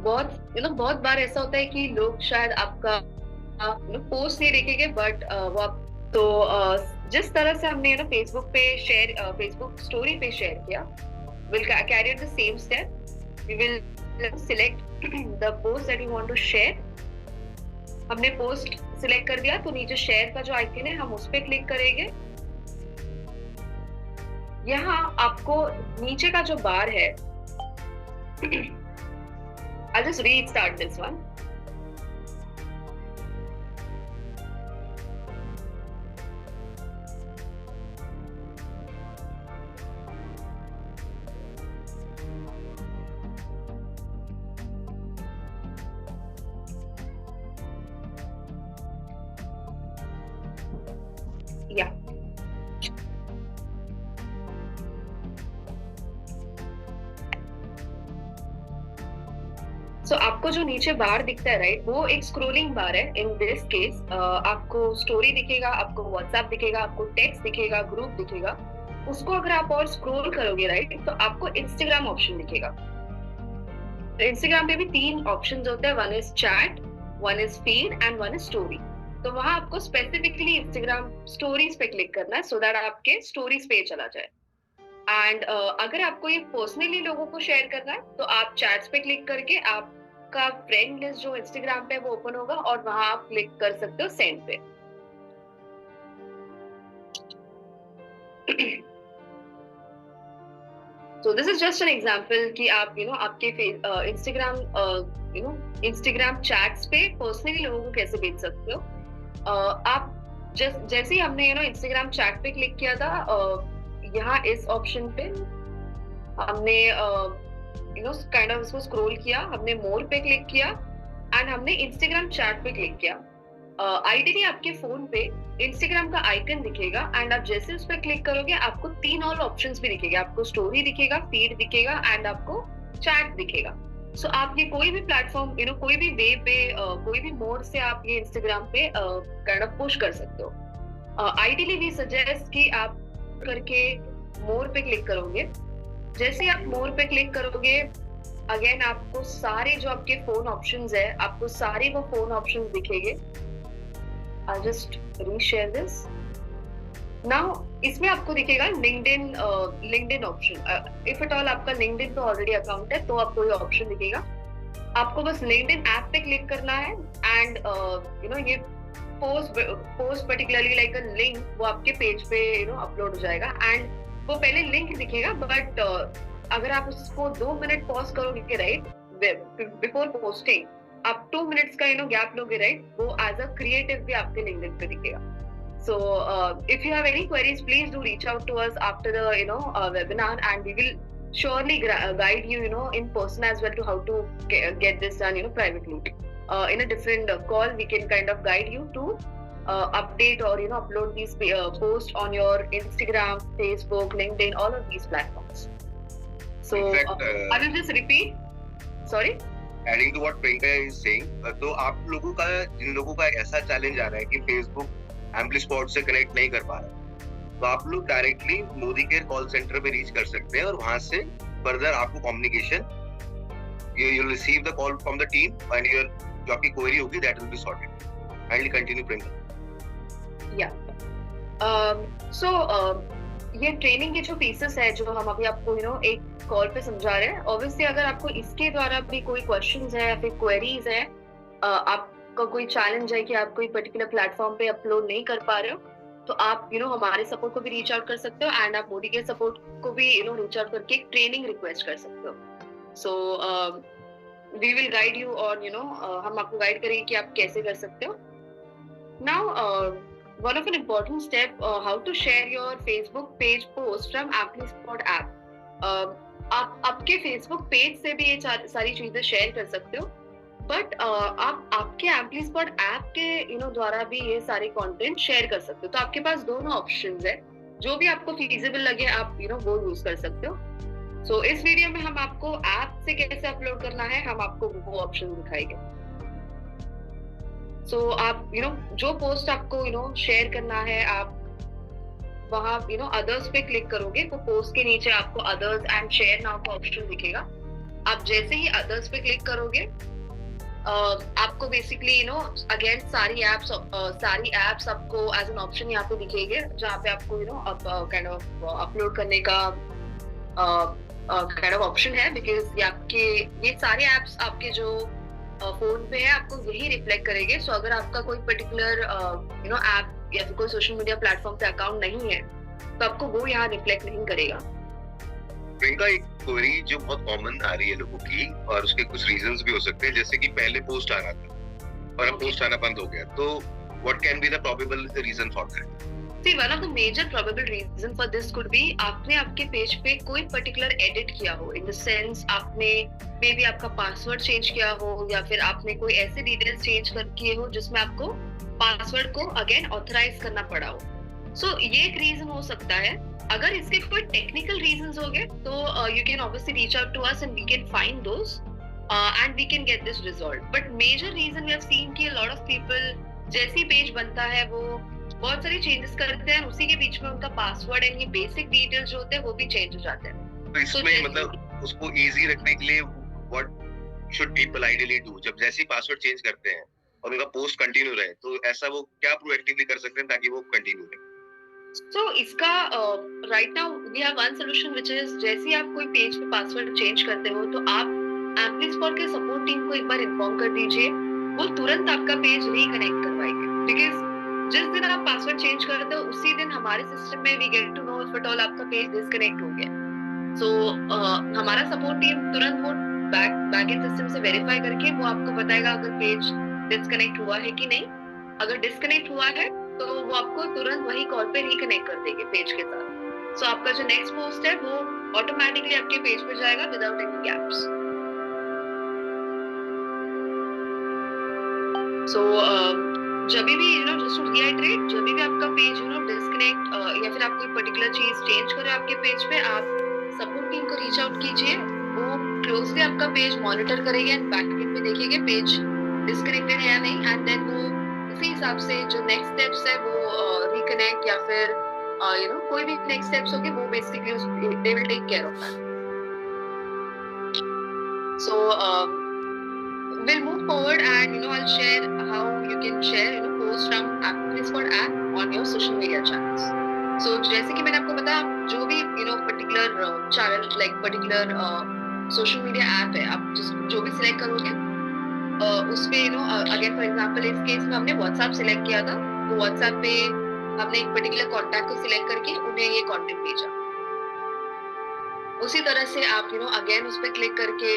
बहुत बार ऐसा होता है कि लोग शायद आपका पोस्ट नहीं देखेंगे, बट वो आप जिस तरह से हमने फेसबुक पे शेयर, फेसबुक स्टोरी पे शेयर किया, will carry out the same step. We will select the post that you want to share. हमने पोस्ट सिलेक्ट कर दिया तो नीचे शेयर का जो आइकन है हम उस पे क्लिक करेंगे। यहाँ आपको नीचे का जो बार है, I'll just restart this one. Yeah. So आपको जो नीचे बार दिखता है, राइट, वो एक स्क्रोलिंग बार है। इन दिस केस आपको स्टोरी दिखेगा, आपको व्हाट्सएप दिखेगा, आपको टेक्स्ट दिखेगा, ग्रुप दिखेगा। उसको अगर आप और स्क्रॉल करोगे, राइट, तो आपको इंस्टाग्राम ऑप्शन दिखेगा। तो इंस्टाग्राम पे भी 3 ऑप्शंस होते हैं, one is chat, one is feed and one is story. तो वहां आपको स्पेसिफिकली इंस्टाग्राम स्टोरीज पे क्लिक करना है सो दैट आपके स्टोरीज पे चला जाए। एंड अगर आपको ये पर्सनली लोगों को शेयर करना है तो आप चैट्स पे क्लिक करके आपका फ्रेंड लिस्ट जो इंस्टाग्राम पे वो ओपन होगा और वहां आप क्लिक कर सकते हो सेंड पे। So this is just an example कि आप आपके इंस्टाग्राम चैट्स पे पर्सनली लोगों को कैसे भेज सकते हो। आप जैसे ही हमने इंस्टाग्राम चैट पे क्लिक किया था, यहाँ इस ऑप्शन पे हमने काइंड ऑफ इसको स्क्रॉल किया, हमने मोर पे क्लिक किया एंड हमने इंस्टाग्राम चैट पे क्लिक किया। आइडियली आपके फोन पे इंस्टाग्राम का आइकन दिखेगा एंड आप जैसे उस पर क्लिक करोगे आपको 3 और ऑप्शंस भी दिखेगा। आपको स्टोरी दिखेगा, फीड दिखेगा एंड आपको चैट दिखेगा। सो आप ये कोई भी प्लेटफॉर्म, कोई भी वे पे, कोई भी मोड से आप ये इंस्टाग्राम पे काइंड ऑफ पुश कर सकते हो। आइडियली वी सजेस्ट कि आप करके मोर पे क्लिक करोगे। जैसे आप मोर पे क्लिक करोगे, अगेन आपको सारे जो आपके फोन ऑप्शंस है, आपको सारे वो फोन ऑप्शंस दिखेंगे। I'll just reshare this. Now इसमें आपको दिखेगा LinkedIn option. If at all आपका लिंक्डइन पे ऑलरेडी अकाउंट है तो आपको ये ऑप्शन दिखेगा। आपको बस लिंक्डइन ऐप पे क्लिक करना है एंड ये post particularly like a link वो आपके पेज पे अपलोड हो जाएगा एंड वो पहले लिंक दिखेगा, बट अगर आप उसको 2 मिनट पॉज करोगे, राइट, बिफोर पोस्टिंग आप 2 मिनट्स का गैप लोगे, राइट, वो एज अ क्रिएटिव भी आपके लिंक्डइन पे दिखेगा। So if you have any queries please do reach out to us after the webinar and we will surely guide you in person as well to how to get this done privately. In a different call we can kind of guide you to update or upload these posts on your Instagram, Facebook, LinkedIn, all of these platforms. So in fact, I will just repeat, sorry, adding to what Priyanka is saying, तो आप लोगों का, जिन लोगों का ऐसा चैलेंज आ रहा है कि Facebook एम्प्लीस्पॉट से कनेक्ट नहीं कर पा रहा, तो आप लोग directly Modi care call centre पे रीच कर सकते हैं और वहां से फर्दर आपको communication, you will receive the call from the team and your जो आपकी क्वेरी होगी that will be sorted. Kindly continue, Priyanka. Yeah. So ये ट्रेनिंग के जो पीसेस है जो हम अभी आपको एक कॉल पे समझा रहे हैं, ऑब्वियसली अगर आपको इसके द्वारा भी कोई क्वेश्चंस है या फिर क्वेरीज है, आपका कोई चैलेंज है कि आप कोई पर्टिकुलर प्लेटफॉर्म पे अपलोड नहीं कर पा रहे हो, तो आप हमारे सपोर्ट को भी रीच आउट कर सकते हो एंड आप मोदी के सपोर्ट को भी रीच आउट करके एक ट्रेनिंग रिक्वेस्ट कर सकते हो। So we will guide you on हम आपको गाइड करेंगे कि आप कैसे कर सकते हो। Now, one of an important step, how to share your Facebook page post from AmpliSpot app. आप आपके Facebook पेज से भी ये सारी चीजें शेयर कर सकते हो, बट आप आपके एम्प्लीस्पॉट ऐप के द्वारा भी ये सारे कंटेंट शेयर कर सकते हो. तो आपके पास दोनों ऑप्शंस है, जो भी आपको फीजिबल लगे आप वो यूज कर सकते हो. सो इस वीडियो में हम आपको ऐप से कैसे अपलोड करना है, हम आपको वो ऑप्शन दिखाएंगे. सो आप जो पोस्ट आपको शेयर करना है, आप वहाँ अदर्स पे क्लिक करोगे तो पोस्ट के नीचे आपको अदर्स एंड शेयर नाउ का ऑप्शन दिखेगा. आप जैसे ही अदर्स पे क्लिक करोगे, आपको बेसिकली अगेन सारी एप्स आपको एज एन ऑप्शन यहाँ पे दिखेंगे, जहाँ पे आपको काइंड ऑफ अपलोड करने का काइंड ऑफ ऑप्शन है. बिकॉज ये सारे एप्स आपके जो फोन पे है आपको यही रिफ्लेक्ट करेंगे. सो अगर आपका कोई पर्टिकुलर ऐप या फिर कोई सोशल मीडिया प्लेटफॉर्म पे अकाउंट नहीं है तो आपको वो यहाँ रिफ्लेक्ट नहीं करेगा. प्रियंका, एक क्वेरी जो बहुत कॉमन आ रही है लोगों की, और उसके कुछ रीजंस भी हो सकते हैं, जैसे कि पहले पोस्ट आ रहा था और अब पोस्ट आना बंद हो गया, तो what can be the probable reason for that? See, one of the major probable reason for this could be आपने आपके पेज पे कोई पर्टिकुलर एडिट किया हो, इन द सेंस आपने मे बी आपका पासवर्ड चेंज किया हो, या फिर आपने कोई ऐसे डिटेल्स चेंज किए हो जिसमें आपको पासवर्ड को अगेन ऑथराइज करना पड़ा हो. सो ये एक रीजन हो सकता है. अगर इसके कोई टेक्निकल रीजंस हो गए तो you can obviously reach out to us and we can find those and we can get this resolve. But major reason we have seen कि लॉट ऑफ पीपल जैसे ही पेज बनता है वो बहुत सारी चेंजेस करते हैं, उसी के बीच में उनका पासवर्ड एंड ये बेसिक डिटेल्स जो होते हैं वो भी चेंज हो जाते हैं. तो इसमें मतलब उसको इजी रखने के लिए what should people ideally do? जब जैसे ही पासवर्ड चेंज करते हैं और उनका पोस्ट कंटिन्यू रहे, तो ऐसा वो क्या प्रोएक्टिवली कर सकते हैं ताकि वो कंटिन्यू रहे? So इसका right now we have one solution which is, जैसे ही आप कोई पेज पे पासवर्ड चेंज करते हो तो आप एम्प्लीस्पॉट के सपोर्ट टीम को एक बार इन्फॉर्म कर दीजिए, वो तुरंत आपका पेज रिकनेक्ट करवाएंगे. बिकॉज जिस दिन आप पासवर्ड चेंज करते हो उसी दिन हमारे सिस्टम में we get to know if at all आपका पेज डिस्कनेक्ट हो गया. सो हमारा सपोर्ट टीम तुरंत वो बैकएंड सिस्टम से वेरीफाई करके वो आपको बताएगा अगर पेज डिस्कनेक्ट हुआ है कि नहीं. अगर डिस्कनेक्ट हुआ है तो वो आपको तुरंत वही कॉल पे रिकनेक्ट कर देंगे पेज के साथ. सो आपका जो नेक्स्ट पोस्ट है वो ऑटोमेटिकली आपके पेज पे जाएगा विदाउट एनी गैप्स. सो जब भी जस्ट टू रिआइटरेट, जब भी आपका पेज डिस्कनेक्ट या फिर आप कोई पर्टिकुलर चीज चेंज करें आपके पेज पे, आप सपोर्ट टीम को रीच आउट कीजिए. वो क्लोजली आपका पेज मॉनिटर करेंगे एंड बैकएंड पे देखेंगे पेज डिस्कनेक्टेड है या नहीं, एंड देन वो उसी हिसाब से जो नेक्स्ट स्टेप्स है वो रिकनेक्ट या फिर कोई भी नेक्स्ट स्टेप्स होंगे वो basically they will take care of that. So we'll move forward and I'll share how you can share posts from AmpliSpot app on your social media channels. So जैसे कि मैंने आपको बताया, जो भी particular channel like particular social media app है, आप जो भी सिलेक्ट करोगे उस पे अगेन फॉर एग्जांपल इस केस में हमने WhatsApp सिलेक्ट किया था, तो WhatsApp पे हमने एक पर्टिकुलर कॉन्टैक्ट को सिलेक्ट करके उन्हें ये कंटेंट भेजा. उसी तरह से आप अगेन उस पे क्लिक करके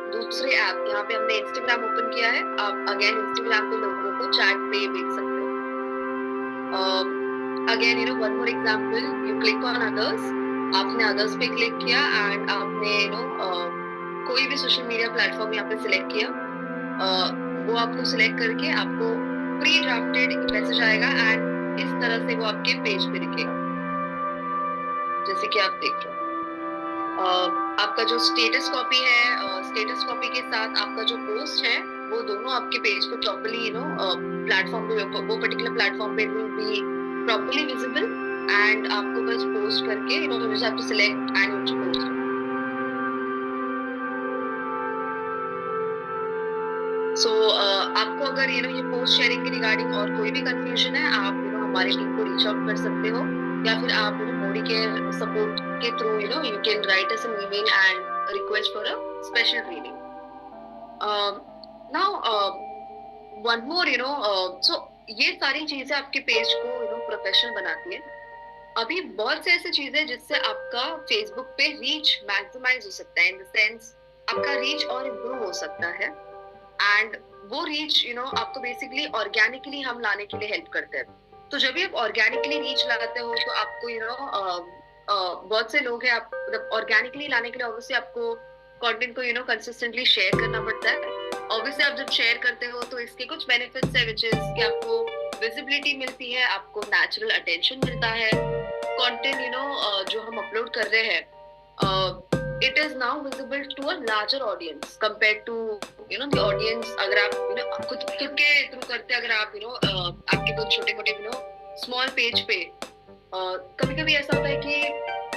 दूसरे ऐप, यहाँ पे हमने इंस्टाग्राम ओपन किया है, आप अगेन इंस्टाग्राम पे लोगों को चैट पे भेज सकते हो. Again one more example, you click on others. आपने अदर्स पे क्लिक किया एंड आपने कोई भी सोशल मीडिया प्लेटफॉर्म यहाँ पे सिलेक्ट किया. वो आपको सिलेक्ट करके आपको प्री ड्राफ्टेड मैसेज आएगा एंड इस तरह से वो आपके पेज पे दिखेगा, जैसे कि आप देख रहे हो. आपका जो स्टेटस कॉपी है, स्टेटस कॉपी के साथ आपका जो पोस्ट है, वो दोनों आपके पेज पे प्रॉपर्ली प्लेटफॉर्म पे, वो पर्टिकुलर प्लेटफॉर्म पे will be properly visible and आपको बस पोस्ट करके you just have to select and you have to post. So आपको अगर ये पोस्ट शेयरिंग के रिगार्डिंग और कोई भी कंफ्यूजन है, आप हमारी टीम को रीच आउट कर सकते हो, या फिर आप मोदी के सपोर्ट के through you can write us an email and request for a special training. Now one more so ये सारी चीजें आपके पेज को प्रोफेशनल बनाती है. अभी बहुत से ऐसे चीजें जिससे आपका फेसबुक पे रीच मैक्सिमाइज हो सकता है, इन द सेंस आपका रीच और इम्प्रूव हो सकता है. एंड वो रीच आपको बेसिकली ऑर्गेनिकली हम लाने के लिए हेल्प करते हैं। तो जब भी आप ऑर्गेनिकली रीच लाते हो तो आपको बहुत से लोग हैं, आप मतलब ऑर्गेनिकली लाने के लिए ऑब्वियसली आपको कंटेंट को कंसिस्टेंटली शेयर करना पड़ता है। ऑब्वियसली आप जब शेयर करते हो तो इसके कुछ बेनिफिट्स है, विच इज कि आपको विजिबिलिटी मिलती है, आपको नेचुरल अटेंशन मिलता है। कंटेंट जो हम अपलोड कर रहे हैं it is now visible to a larger audience compared to the audience। अगर आप खुद के थ्रू करते, अगर आप आपके कुछ छोटे मोटे स्मॉल पेज पे कभी कभी ऐसा होता है कि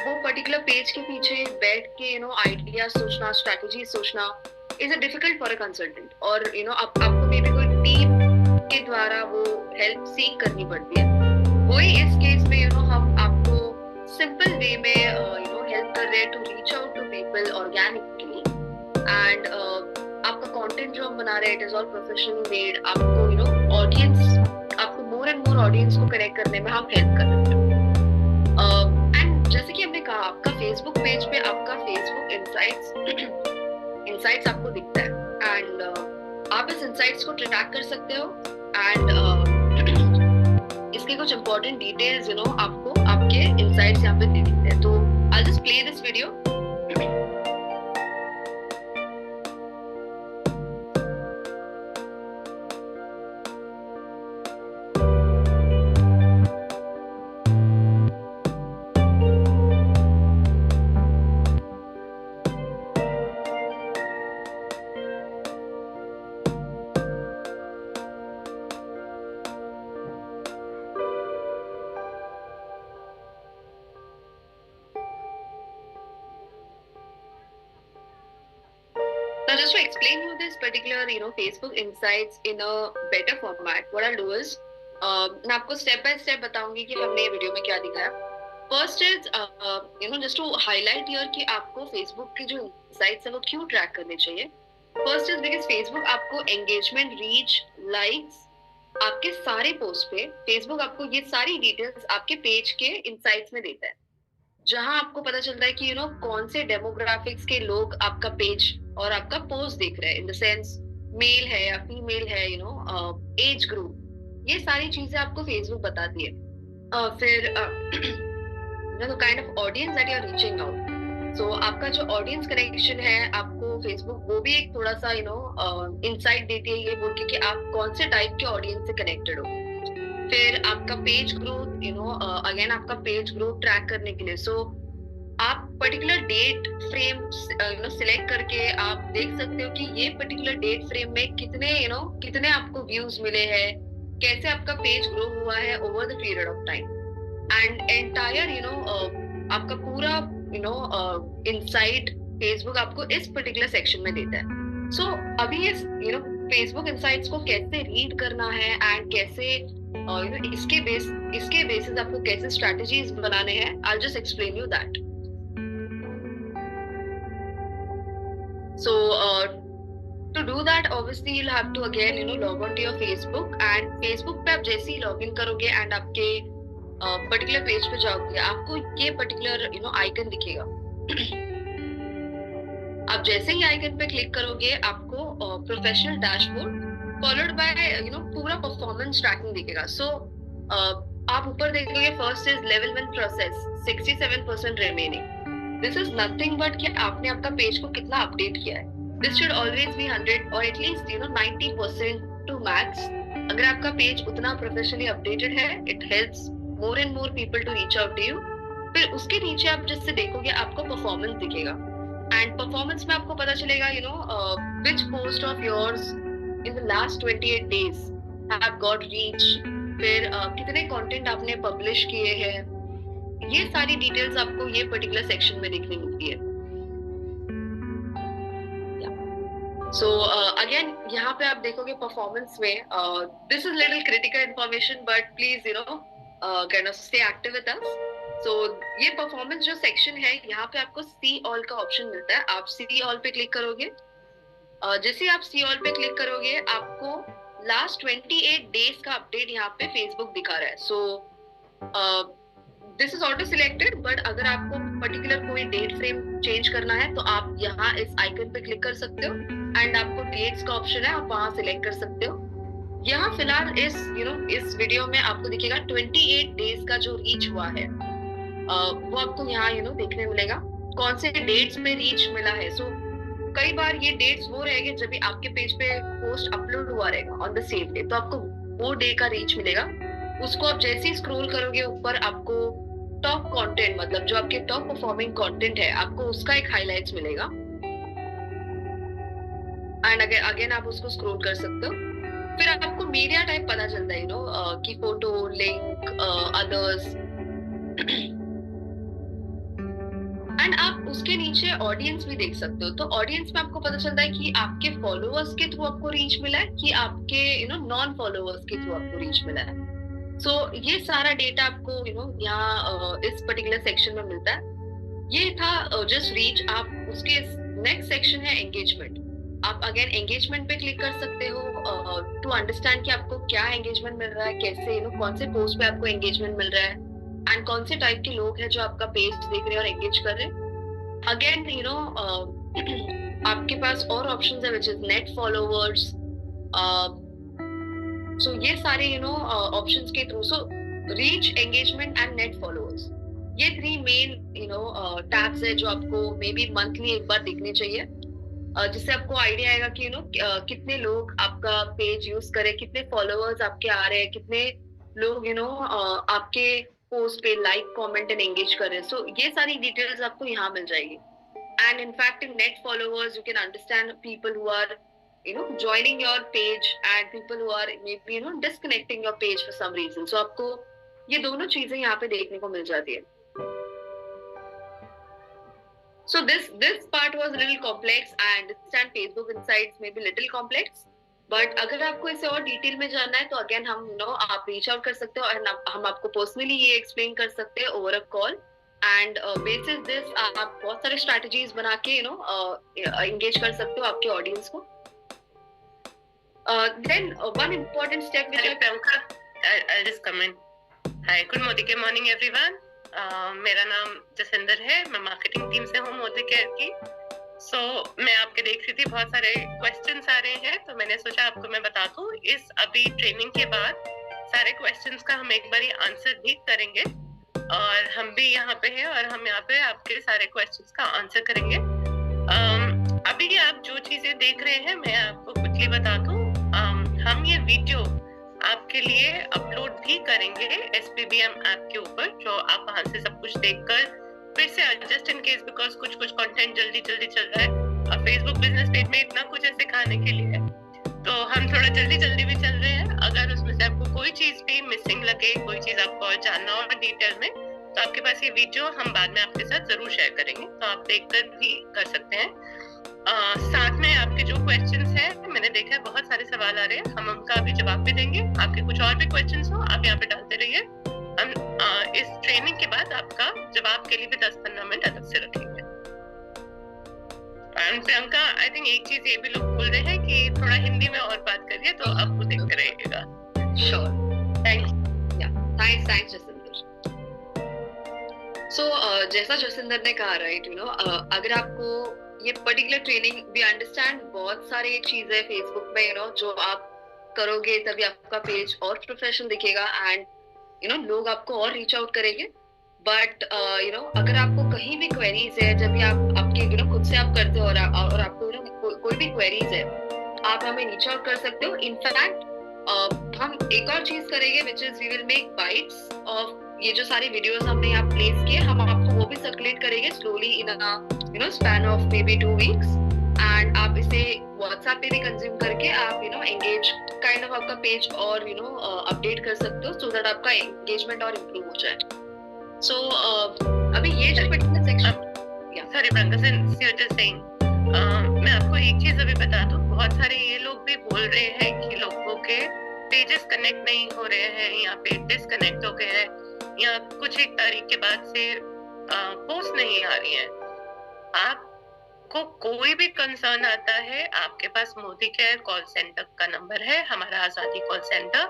वो पर्टिकुलर पेज के पीछे बैठ के आइडिया सोचना, स्ट्रेटजी सोचना is a difficult for a consultant, और आपको मे बी कोई टीम के द्वारा वो हेल्प सीक करनी पड़ती है। वही इस केस में हम आपको सिंपल वे में हेल्प कर रहे हैं to reach out to people organically, and आपका कंटेंट जो हम बना रहे हैं it is all professional made. आपको ऑडियंस, आपको मोर एंड मोर ऑडियंस को कनेक्ट करने में हम हेल्प कर रहे हैं। एंड जैसे कि हमने कहा, आपका फेसबुक पेज पे आपका फेसबुक इनसाइट्स आपको दिखता है, एंड आप इस इनसाइट्स को ट्रैक कर सकते हो, एंड इसके कुछ इंपॉर्टेंट डिटेल्स आपको आपके इनसाइट्स यहाँ पे दिखते हैं। तो I'll just play this video. Now, just to explain you this particular, Facebook Insights in a better format, what I'll do is, मैं आपको स्टेप बाय स्टेप बताऊंगी कि हमने वीडियो में क्या दिखाया। First is just to highlight here कि आपको फेसबुक के जो इनसाइट्स है वो क्यों ट्रैक करने चाहिए। फर्स्ट इज बिकॉज फेसबुक आपको एंगेजमेंट, रीच, लाइक्स, आपके सारे पोस्ट पे फेसबुक आपको ये सारी डिटेल्स आपके पेज के इनसाइट्स में देता है, जहां आपको पता चलता है कि कौन से डेमोग्राफिक्स के लोग आपका पेज और आपका पोस्ट देख रहे हैं, इन द सेंस मेल है या फीमेल है, एज ग्रुप, ये सारी चीजें आपको फेसबुक बताती है। फिर the kind of audience that you are reaching out, so आपका जो ऑडियंस कनेक्शन है आपको फेसबुक वो भी एक थोड़ा सा इनसाइट देती है, ये बोल के कि आप कौन से टाइप के ऑडियंस से कनेक्टेड हो। फिर आपका पेज ग्रोथ, अगेन आपका पेज ग्रोथ ट्रैक करने के लिए आप पर्टिकुलर डेट फ्रेम सिलेक्ट करके आप देख सकते हो कि ये पर्टिकुलर डेट फ्रेम में कितने आपको व्यूज मिले हैं, कैसे आपका पेज ग्रो हुआ है over the period of time, and entire आपका पूरा इनसाइट फेसबुक आपको इस पर्टिकुलर सेक्शन में देता है। सो अभी इस फेसबुक इनसाइट्स को कैसे रीड करना है एंड कैसे इसके बेसिस आपको कैसे स्ट्रेटजीज बनाने हैं, I'll just explain you that. So to do that obviously you'll have to again log on to your Facebook, and Facebook पे आप जैसे ही लॉग इन करोगे एंड आपके पर्टिकुलर पेज पे जाओगे आपको ये पर्टिकुलर आइकन दिखेगा। आप जैसे ही आइकन पे क्लिक करोगे आपको प्रोफेशनल डैशबोर्ड फॉलोड बाय पूरा परफॉर्मेंस ट्रैकिंग दिखेगा। सो आप ऊपर देखोगे first is level 1 process 67% remaining. This is nothing but कि आपने आपका पेज को कितना अपडेट किया है। दिस शुड ऑलवेज बी 100 और एटलीस्ट 90% टू मैक्स। अगर आपका पेज उतना प्रोफेशनली अपडेटेड है it helps more and more people to reach out to you. फिर उसके नीचे आप जिससे देखोगे आपको परफॉर्मेंस दिखेगा, एंड परफॉर्मेंस में आपको पता चलेगा which post of yours in the last 28 days have got reach, फिर कितने कंटेंट आपने पब्लिश किए हैं, ये सारी डिटेल्स आपको ये पर्टिकुलर सेक्शन में देखने मिलती है। सो अगेन यहाँ पे आप देखोगे परफॉर्मेंस में this is little critical information but please kind of stay active with us. So ये परफॉर्मेंस जो सेक्शन है यहाँ पे आपको सी ऑल का ऑप्शन मिलता है। आप सी ऑल पे क्लिक करोगे, जैसे आप सी ऑल पे क्लिक करोगे आपको लास्ट 28 डेज का अपडेट यहाँ पे फेसबुक दिखा रहा है। सो this is auto selected, but अगर आपको पर्टिकुलर कोई डेट फ्रेम चेंज करना है तो आप यहाँ इस आइकन पे क्लिक कर सकते हो एंड आपको डेट्स का ऑप्शन है, आप वहां सिलेक्ट कर सकते हो। यहाँ फिलहाल इस इस वीडियो में आपको दिखेगा 28 डेज का जो रीच हुआ है, वो आपको यहाँ देखने मिलेगा कौन से डेट्स में रीच मिला है। सो कई बार ये डेट्स वो रहेंगे जब भी आपके पेज पे पोस्ट अपलोड हुआ रहेगा ऑन द सेम डे, तो आपको वो डे का रीच मिलेगा। उसको आप जैसे ही स्क्रॉल करोगे ऊपर, आपको टॉप कंटेंट, मतलब जो आपके टॉप परफॉर्मिंग कंटेंट है, आपको उसका एक हाइलाइट्स मिलेगा एंड अगेन आप उसको स्क्रॉल कर सकते हो। फिर आपको मीडिया टाइप पता चलता है कि फोटो, लिंक, अदर्स, एंड आप उसके नीचे ऑडियंस भी देख सकते हो। तो ऑडियंस में आपको पता चलता है कि आपके फॉलोअर्स के थ्रू आपको रीच मिला है कि आपके नॉन फॉलोअर्स के थ्रू आपको रीच मिला है। सो ये सारा डेटा आपको यहाँ इस पर्टिकुलर सेक्शन में मिलता है। ये था जस्ट रीच। आप उसके नेक्स्ट सेक्शन है एंगेजमेंट। आप अगेन एंगेजमेंट पे क्लिक कर सकते हो टू अंडरस्टैंड कि आपको क्या एंगेजमेंट मिल रहा है, कैसे कौन से पोस्ट पे आपको एंगेजमेंट मिल रहा है एंड कौन से टाइप के लोग हैं जो आपका पेज देख रहे हैं और एंगेज कर रहे हैं। अगेन आपके पास और ऑप्शंस है विच इज नेट फॉलोवर्स। सो ये सारे ऑप्शंस के through, so reach, engagement and net followers, ये 3 मेन टैब्स है जो आपको मे बी मंथली एक बार देखने चाहिए, जिससे आपको आइडिया आएगा कि कितने लोग आपका पेज यूज करें, कितने फॉलोअर्स आपके आ रहे हैं, कितने लोग आपके पोस्ट पे लाइक, कमेंट एंड एंगेज कर रहे हैं। सो ये सारी डिटेल्स आपको यहाँ मिल जाएगी। And in fact in net followers you can understand people who are joining your page and people who are maybe disconnecting your page for some reason. So आपको ये दोनों चीजें यहाँ पे देखने को मिल जाती है। So this part was a little complex. I understand Facebook Insights may be little complex, but अगर आपको इसे और डिटेल में जानना है तो अगेन हम आप रीच आउट कर सकते हो और हम आपको पर्सनली ये एक्सप्लेन कर सकते हैं over a call. And bases this आप बहुत सारे स्ट्रेटजीज बना के एंगेज कर सकते हो आपके ऑडियंस को। Then one important step which Priyanka, I'll just comment. Hi, good morning everyone. मेरा नाम जसिंदर है, मैं मार्केटिंग टीम से हूँ मोदी केयर की। मैं आपके देख रही थी बहुत सारे क्वेश्चंस आ रहे हैं, तो मैंने सोचा आपको मैं बता दूं। इस अभी ट्रेनिंग के बाद सारे क्वेश्चंस का हम एक बारी आंसर भी करेंगे और हम भी यहाँ पे हैं और हम यहाँ पे आपके सारे क्वेश्चंस का आंसर करेंगे। अभी आप जो चीजें देख रहे हैं मैं आपको क्विकली बता दूं। हम ये वीडियो आपके लिए अपलोड भी करेंगे SPBM ऐप के ऊपर, जो आप वहां से सब कुछ देखकर फिर से जस्ट इन केस, बिकॉज कुछ कंटेंट जल्दी चल रहा है और फेसबुक बिजनेस पेज में इतना कुछ है सिखाने के लिए, तो हम थोड़ा जल्दी भी चल रहे हैं। अगर उसमें से आपको कोई चीज भी मिसिंग लगे, कोई चीज आपको और जानना हो डिटेल में, तो आपके पास ये वीडियो हम बाद में आपके साथ जरूर शेयर करेंगे, तो आप देखकर भी कर सकते हैं। साथ में आपके जो क्वेश्चंस हैं, मैंने देखा है बहुत सारे सवाल आ रहे हैं, हम उनका अभी जवाब भी देंगे। आपके कुछ और भी क्वेश्चंस हो आप यहाँ पे डालते रहिए। हम इस ट्रेनिंग के बाद आपका जवाब के लिए भी 10-15 मिनट अलग से रखेंगे। प्रियंका, आई थिंक एक चीज ये भी लोग बोल रहे हैं कि थोड़ा हिंदी में और बात करिए, तो आपको देखते रहिएगा। Sure, thanks जसिंदर। सो जैसा जसिंदर ने कहा, राइट, अगर आपको ये पर्टिकुलर ट्रेनिंग, वी अंडरस्टैंड बहुत सारी चीजें फेसबुक में जो आप करोगे तभी आपका पेज और प्रोफेशनल दिखेगा एंड लोग आपको और रीच आउट करेंगे। बट अगर आपको कहीं भी क्वेरीज है, जब भी आप आपके खुद से आप करते हो और आपको कोई भी क्वेरीज है, आप हमें रीच आउट कर सकते हो। इनफैक्ट हम एक और चीज करेंगे which is we will make bites of ये जो सारी वीडियोस हमने यहाँ प्लेस किए, हम आपको वो भी सर्कुलेट करेंगे slowly in a span of may be 2 weeks, and आप इसे व्हाट्सएप पे भी कंज्यूम करके आप एंगेज काइंड ऑफ आपका पेज और अपडेट कर सकते हो, सो दैट आपका एंगेजमेंट और इम्प्रूव हो जाए। सो अभी ये जो particular section, sorry Priyanka, since you just saying, मैं आपको एक चीज अभी बता दूं। बहुत सारे ये लोग भी बोल रहे हैं कि लोगों के पेजेस कनेक्ट नहीं हो रहे हैं या पे डिस्कनेक्ट हो गए हैं या कुछ एक तारीख के बाद से पोस्ट नहीं आ रही है। आपको कोई भी कंसर्न आता है, आपके पास मोदी केयर कॉल सेंटर का नंबर है, हमारा आजादी कॉल सेंटर।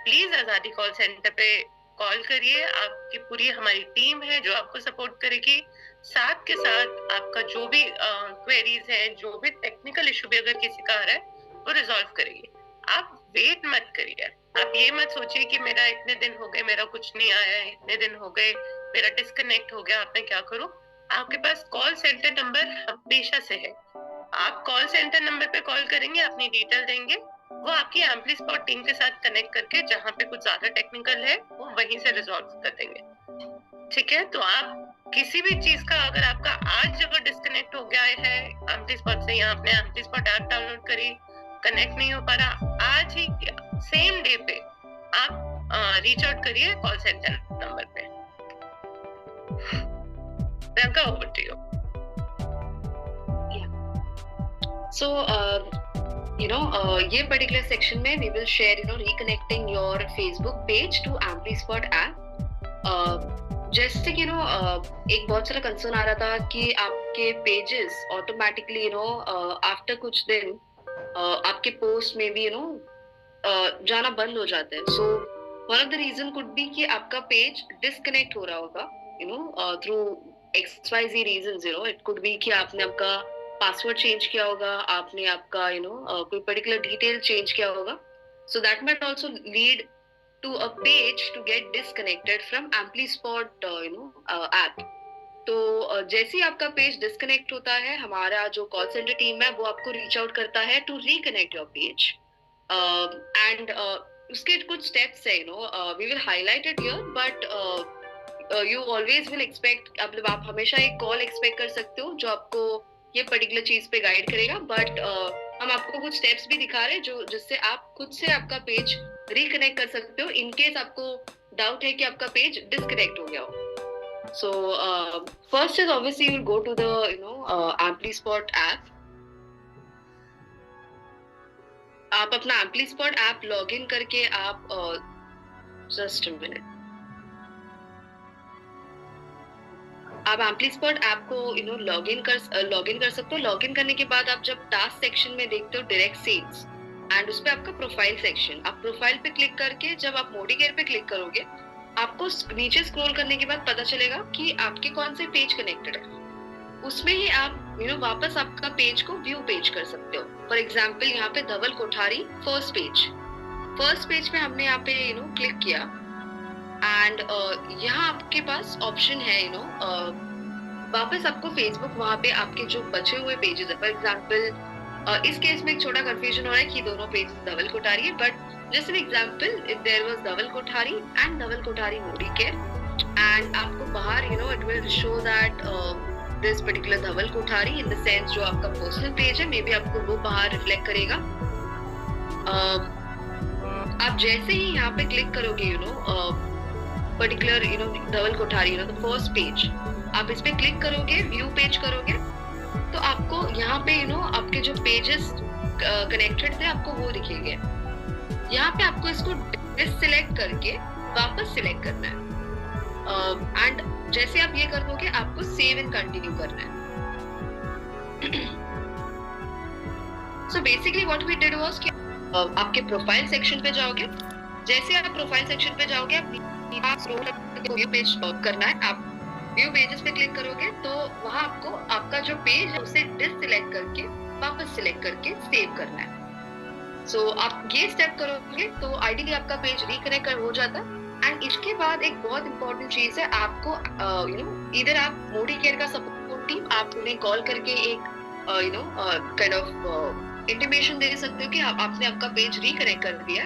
प्लीज आजादी कॉल सेंटर पे कॉल करिए, आपकी पूरी हमारी टीम है जो आपको सपोर्ट करेगी। साथ के साथ आपका जो भी क्वेरीज है, जो भी टेक्निकल इशू भी अगर किसी का आ रहा है वो रिजॉल्व करेंगे। आप वेट मत करिए, आप ये मत सोचिए कि मेरा इतने दिन हो गए, मेरा कुछ नहीं आया है, इतने दिन हो गए, मेरा डिस्कनेक्ट हो गया, आप मैं क्या करूं। आपके पास कॉल सेंटर नंबर हमेशा से है। आप कॉल सेंटर नंबर पे कॉल करेंगे, अपनी डिटेल देंगे, वो आपकी एम्पली स्पॉट टीम के साथ कनेक्ट करके जहाँ पे कुछ ज्यादा टेक्निकल है वो वहीं से रिजॉल्व कर देंगे। ठीक है, तो आप किसी भी चीज का अगर आपका आज अगर डिस्कनेक्ट हो गया है एम्पली स्पॉट से, या आपने एम्पली स्पॉट ऐप डाउनलोड करी, कनेक्ट नहीं हो पा रहा, आज ही सेम डे पे आप रीच आउट करिए कॉल सेंटर नंबर पे। Priyanka, over to you. So, ये particular section में we will share, reconnecting your Facebook page to AmpliSpot app. जैसे कि एक बहुत सारा कंसर्न आ रहा था कि आपके पेजेस ऑटोमेटिकली आफ्टर कुछ दिन आपके पोस्ट में भी जाना बंद हो जाते हैं. So one of the reason could be कि आपका पेज डिस्कनेक्ट हो रहा होगा through XYZ reasons. It could be कि आपने आपका पासवर्ड चेंज किया होगा, आपने आपका कोई पर्टिकुलर डिटेल चेंज किया होगा. So that might also lead to a page to get disconnected from AmpliSpot app. तो जैसे ही आपका पेज डिस्कनेक्ट होता है, हमारा जो कॉल सेंटर टीम है वो आपको रीच आउट करता है to reconnect your page. And उसके कुछ स्टेप्स है, we will highlight it here, but you always will expect, आप हमेशा एक कॉल एक्सपेक्ट कर सकते हो जो आपको ये पर्टिकुलर चीज पे गाइड करेगा. बट हम आपको कुछ स्टेप्स भी दिखा रहे हैं जो जिससे आप खुद से आपका पेज रिकनेक्ट कर सकते हो इन केस आपको डाउट है कि आपका पेज डिस्कनेक्ट हो गया हो. So first is obviously you will go to the AmpliSpot app. आप अपना AmpliSpot ऐप लॉग इन करके आप जस्ट अ मिनट, आप AmpliSpot ऐप को लॉग इन कर सकते हो. लॉग इन करने के बाद आप जब टास्क सेक्शन में देखते हो डायरेक्ट सेल्स, एंड उस पे आपका प्रोफाइल सेक्शन, आप प्रोफाइल पे क्लिक करके जब आप मोदी केयर पे क्लिक करोगे, आपको नीचे स्क्रॉल करने के बाद पता चलेगा कि आपके कौन से पेज कनेक्टेड है. उसमें ही आप वापस आपका पेज को व्यू पेज कर सकते हो. फॉर एग्जाम्पल यहाँ पे धवल कोठारी फर्स्ट पेज पे हमने यहाँ पे क्लिक किया, एंड यहाँ आपके पास ऑप्शन है वापस आपको फेसबुक वहाँ पे आपके जो बचे हुए पेजेस है. फॉर एग्जाम्पल इस केस में एक छोटा कंफ्यूजन हो रहा है कि दोनों पेजेस धवल कोठारी है, but just an example, if there was Dhaval Kothari and Dhaval Kothari Modi care, and आपको बाहर it will show that this particular Dhaval Kothari in the sense जो आपका पर्सनल पेज है, मे बी आपको वो बाहर रिफ्लेक्ट करेगा. आप जैसे ही यहाँ पे क्लिक करोगे particular Dhaval Kothari the first page, आप इस पे क्लिक करोगे, व्यू पेज करोगे, तो आपको यहाँ पे आपके जो पेजेस कनेक्टेड थे आपको वो दिखेंगे. यहाँ पे आपको इसको डिससिलेक्ट करके वापस सिलेक्ट करना है, एंड जैसे आप ये कर दोगे आपको सेव एंड कंटिन्यू करना है. So basically what we did was कि आपके प्रोफाइल सेक्शन पे जाओगे, जैसे आप प्रोफाइल सेक्शन पे जाओगे आप स्क्रॉल करके व्यू पेज करना है. आप व्यू पेजेस पे क्लिक करोगे तो वहां आपको आपका जो पेज है उसे डिससिलेक्ट करके वापस सिलेक्ट करके सेव करना है. सो आप ये स्टेप करोगे तो आइडियली आपका पेज रिकनेक्ट हो जाता है. एंड इसके बाद एक बहुत इंपॉर्टेंट चीज है, आपको इधर आप मोदी केयर का सपोर्ट टीम, आप उन्हें कॉल करके एक काइंड ऑफ इंटीमेशन दे सकते हो कि आपने आपका पेज रिकनेक्ट कर दिया.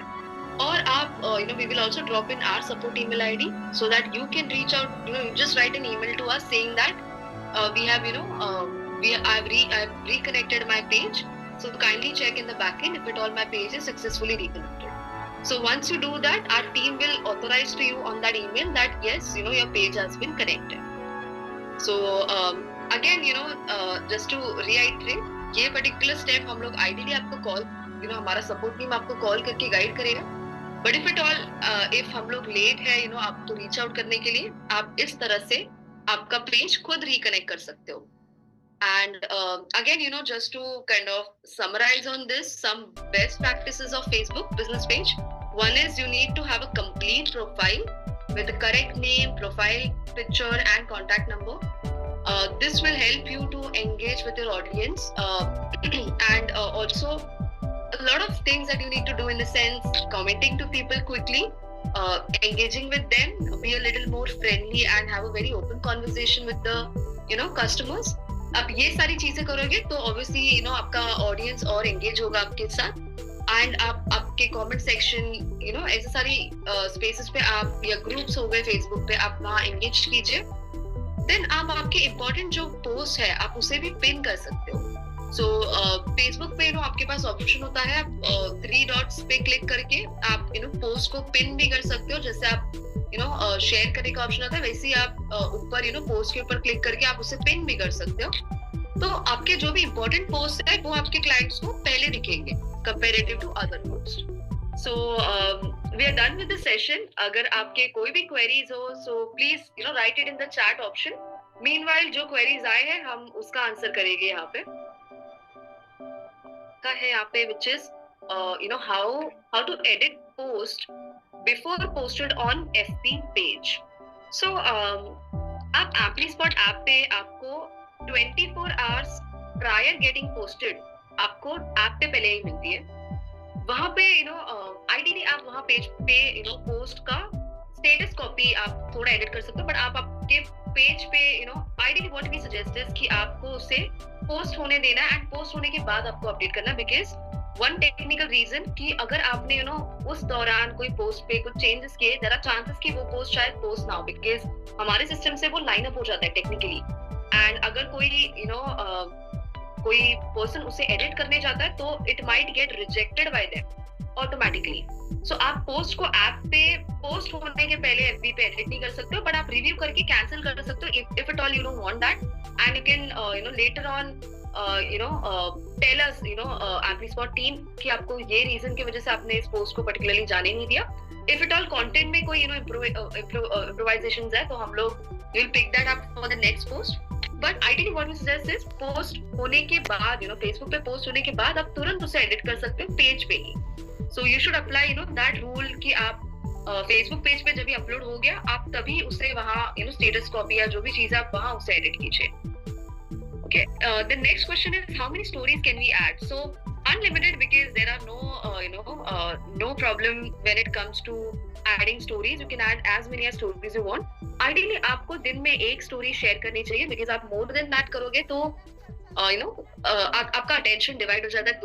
और आप we will also drop in our support email ID so that you can reach out, you just write an email to us saying that we have I've reconnected my page, so kindly check in the backend if at all my page is successfully reconnected. So once you do that, our team will authorize to you on that email that yes, your page has been connected. So again, just to reiterate, ये particular step हम लोग ideally आपको call, हमारा support team आपको call करके guide करेगा. But if it all if हम लोग लेट है आपको रीच आउट करने के लिए, आप इस तरह से आपका पेज खुद रिकनेक्ट कर सकते हो. And again just to kind of summarise on this some best practices of Facebook business page. One is you need to have a complete profile with the correct name, profile picture and contact number. This will help you to engage with your audience and also a lot of things that you need to do in the sense commenting to people quickly, engaging with them, be a little more friendly and have a very open conversation with the customers. आप ये सारी चीजें करोगे तो obviously आपका audience और engage होगा आपके साथ एंड आप आपके कमेंट सेक्शन ऐसे सारी स्पेसेस पे आप या ग्रुप्स हो गए फेसबुक पे आप वहाँ एंगेज कीजिए. देन आप आपके इम्पोर्टेंट जो पोस्ट है आप उसे भी पिन कर सकते हो. सो फेसबुक पे आपके पास ऑप्शन होता है, आप 3 डॉट्स पे क्लिक करके आप पोस्ट को पिन भी कर सकते हो. जैसे आप शेयर करने का ऑप्शन आता है वैसे ही आप ऊपर पोस्ट के ऊपर क्लिक करके आप उसे पिन भी कर सकते हो. तो आपके जो भी इम्पोर्टेंट पोस्ट है वो आपके क्लाइंट्स को पहले दिखेंगे comparative to other posts. So we are done with the session. अगर आपके कोई भी queries हो so please write it in the chat option. Meanwhile जो queries आए हैं हम उसका आंसर करेंगे यहाँ पे. का है यहाँ पे which is how to edit post before posted on FB page. So आप Amplispot app पे आपको 24 hours prior getting posted आपको ऐप पे पहले ही मिलती है. वहाँ पे आइडियली आप वहाँ पेज पे पोस्ट का स्टेटस कॉपी आप थोड़ा एडिट कर सकते हो, बट आप आपके पेज पे ideally what we suggest is कि आपको उसे पोस्ट होने देना एंड पोस्ट होने के बाद आपको अपडेट करना. बिकॉज वन टेक्निकल रीजन कि अगर आपने उस दौरान कोई पोस्ट पे कुछ चेंजेस किए देयर आर चांसेस कि वो पोस्ट शायद पोस्ट ना हो, बिकॉज हमारे सिस्टम से वो लाइन अप हो जाता है टेक्निकली. एंड अगर कोई पर्सन उसे एडिट करने जाता है तो it might get rejected by them automatically. So आप पोस्ट को ऐप पे पोस्ट होने के पहले एफबी पे एडिट नहीं कर सकते हो, बट आप रिव्यू करके कैंसिल कर सकते हो if at all you don't want that. And you can later on tell us Amplispot team कि आपको ये रीजन की वजह से आपने इस पोस्ट को पर्टिकुलरली जाने नहीं दिया. इफ एट ऑल कंटेंट में कोई improvisations है तो हम लोग will pick that up for the next post. But ideally what we suggest is post होने के बाद फेसबुक पे पोस्ट होने के बाद आप तुरंत उसे एडिट कर सकते हो पेज पे ही. So you should apply that rule कि आप फेसबुक पेज पे जब भी अपलोड हो गया आप तभी उसे वहाँ स्टेटस कॉपी या जो भी चीज आप वहाँ उसे एडिट कीजिए. Okay, the next question is how many stories can we add. So unlimited because there are no problem when it comes to adding stories. You can add as many as stories you want. Ideally आपको दिन में एक स्टोरी शेयर करनी चाहिए because आप more than that करोगे तो आपका अटेंशन डिवाइड हो जाता है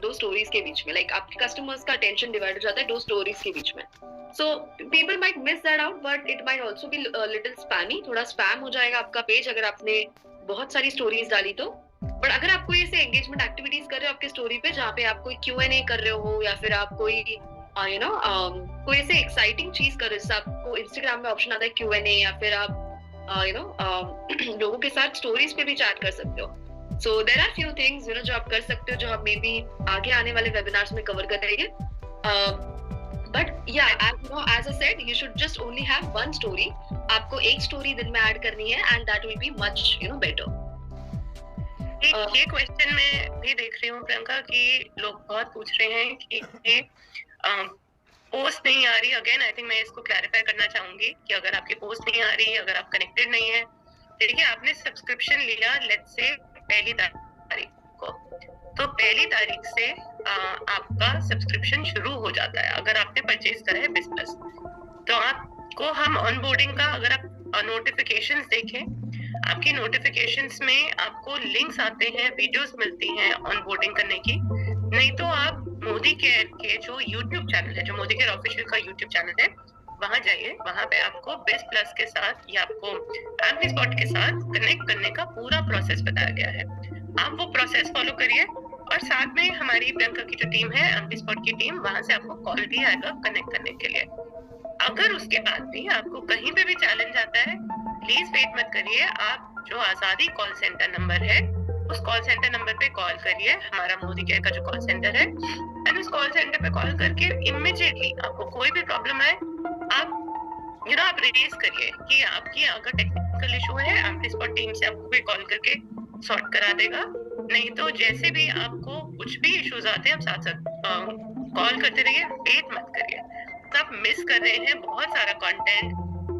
दो स्टोरीज के बीच में. लाइक आपके कस्टमर्स का अटेंशन डिवाइड हो जाता है 2 स्टोरीज के बीच में. So people might miss that out but it might also be little spammy. थोड़ा स्पैम हो जाएगा आपका पेज अगर आपने बहुत सारी स्टोरीज डाली तो. बट अगर आप कोई ऐसे एंगेजमेंट एक्टिविटीज कर रहे हो आपके स्टोरी पे जहाँ पे आप कोई Q&A कर रहे हो या फिर आप कोई कोई ऐसे एक्साइटिंग चीज कर रहे हो, आपको इंस्टाग्राम में ऑप्शन आता है Q&A या फिर आप लोगों के साथ स्टोरीज पे भी चैट कर सकते हो. So there are few things जो आप कर सकते हो जो आप मे बी आगे आने वाले वेबिनार्स में कवर करेंगे. बट या as I said you should just only have one story. आपको एक स्टोरी दिन में ऐड करनी है and that will be much better. ये क्वेश्चन मैं भी देख रही हूँ प्रियंका कि लोग बहुत पूछ रहे हैं कि पोस्ट नहीं आ रही. अगेन आई थिंक मैं इसको क्लैरिफाई करना चाहूंगी कि अगर आपकी पोस्ट नहीं आ रही, अगर आप कनेक्टेड नहीं है, देखिए आपने सब्सक्रिप्शन लिया लेट्स से 1 तारीख को, तो 1 तारीख से आपका सब्सक्रिप्शन शुरू हो जाता है. अगर आपने परचेज करा है BIZ Plus तो आपको हम ऑनबोर्डिंग का, अगर आप नोटिफिकेशंस देखें आपकी नोटिफिकेशंस में आपको लिंक्स आते हैं, वीडियोस मिलती हैं ऑनबोर्डिंग करने की. नहीं तो आप मोदी केयर के जो YouTube चैनल है, जो मोदी केयर ऑफिशियल का YouTube चैनल है, वहां जाइए. वहां पे आपको BIZ Plus के साथ या आपको Amplispot के साथ कनेक्ट करने का पूरा प्रोसेस बताया गया है. आप वो प्रोसेस फॉलो करिए और साथ में हमारी प्रियंका की जो टीम है Amplispot की टीम, वहां से आपको कॉल भी आएगा कनेक्ट करने के लिए. अगर उसके बाद भी आपको कहीं पे भी चैलेंज आता है प्लीज वेट मत करिए. आप जो आजादी कॉल सेंटर नंबर है उस कॉल सेंटर नंबर पे कॉल करिए, हमारा मोदी केयर का जो कॉल सेंटर है, एंड उस कॉल सेंटर पे कॉल करके इमीडिएटली आपको कोई भी प्रॉब्लम आए आप आप रेज करिए कि आपकी अगर टेक्निकल इशू है Amplispot टीम से आपको भी कॉल करके सॉर्ट करा देगा. नहीं तो जैसे भी आपको कुछ भी इश्यूज आते हैं आप साथ साथ कॉल करते रहिए, वेट मत करिए. तो आप मिस कर रहे हैं बहुत सारा कंटेंट,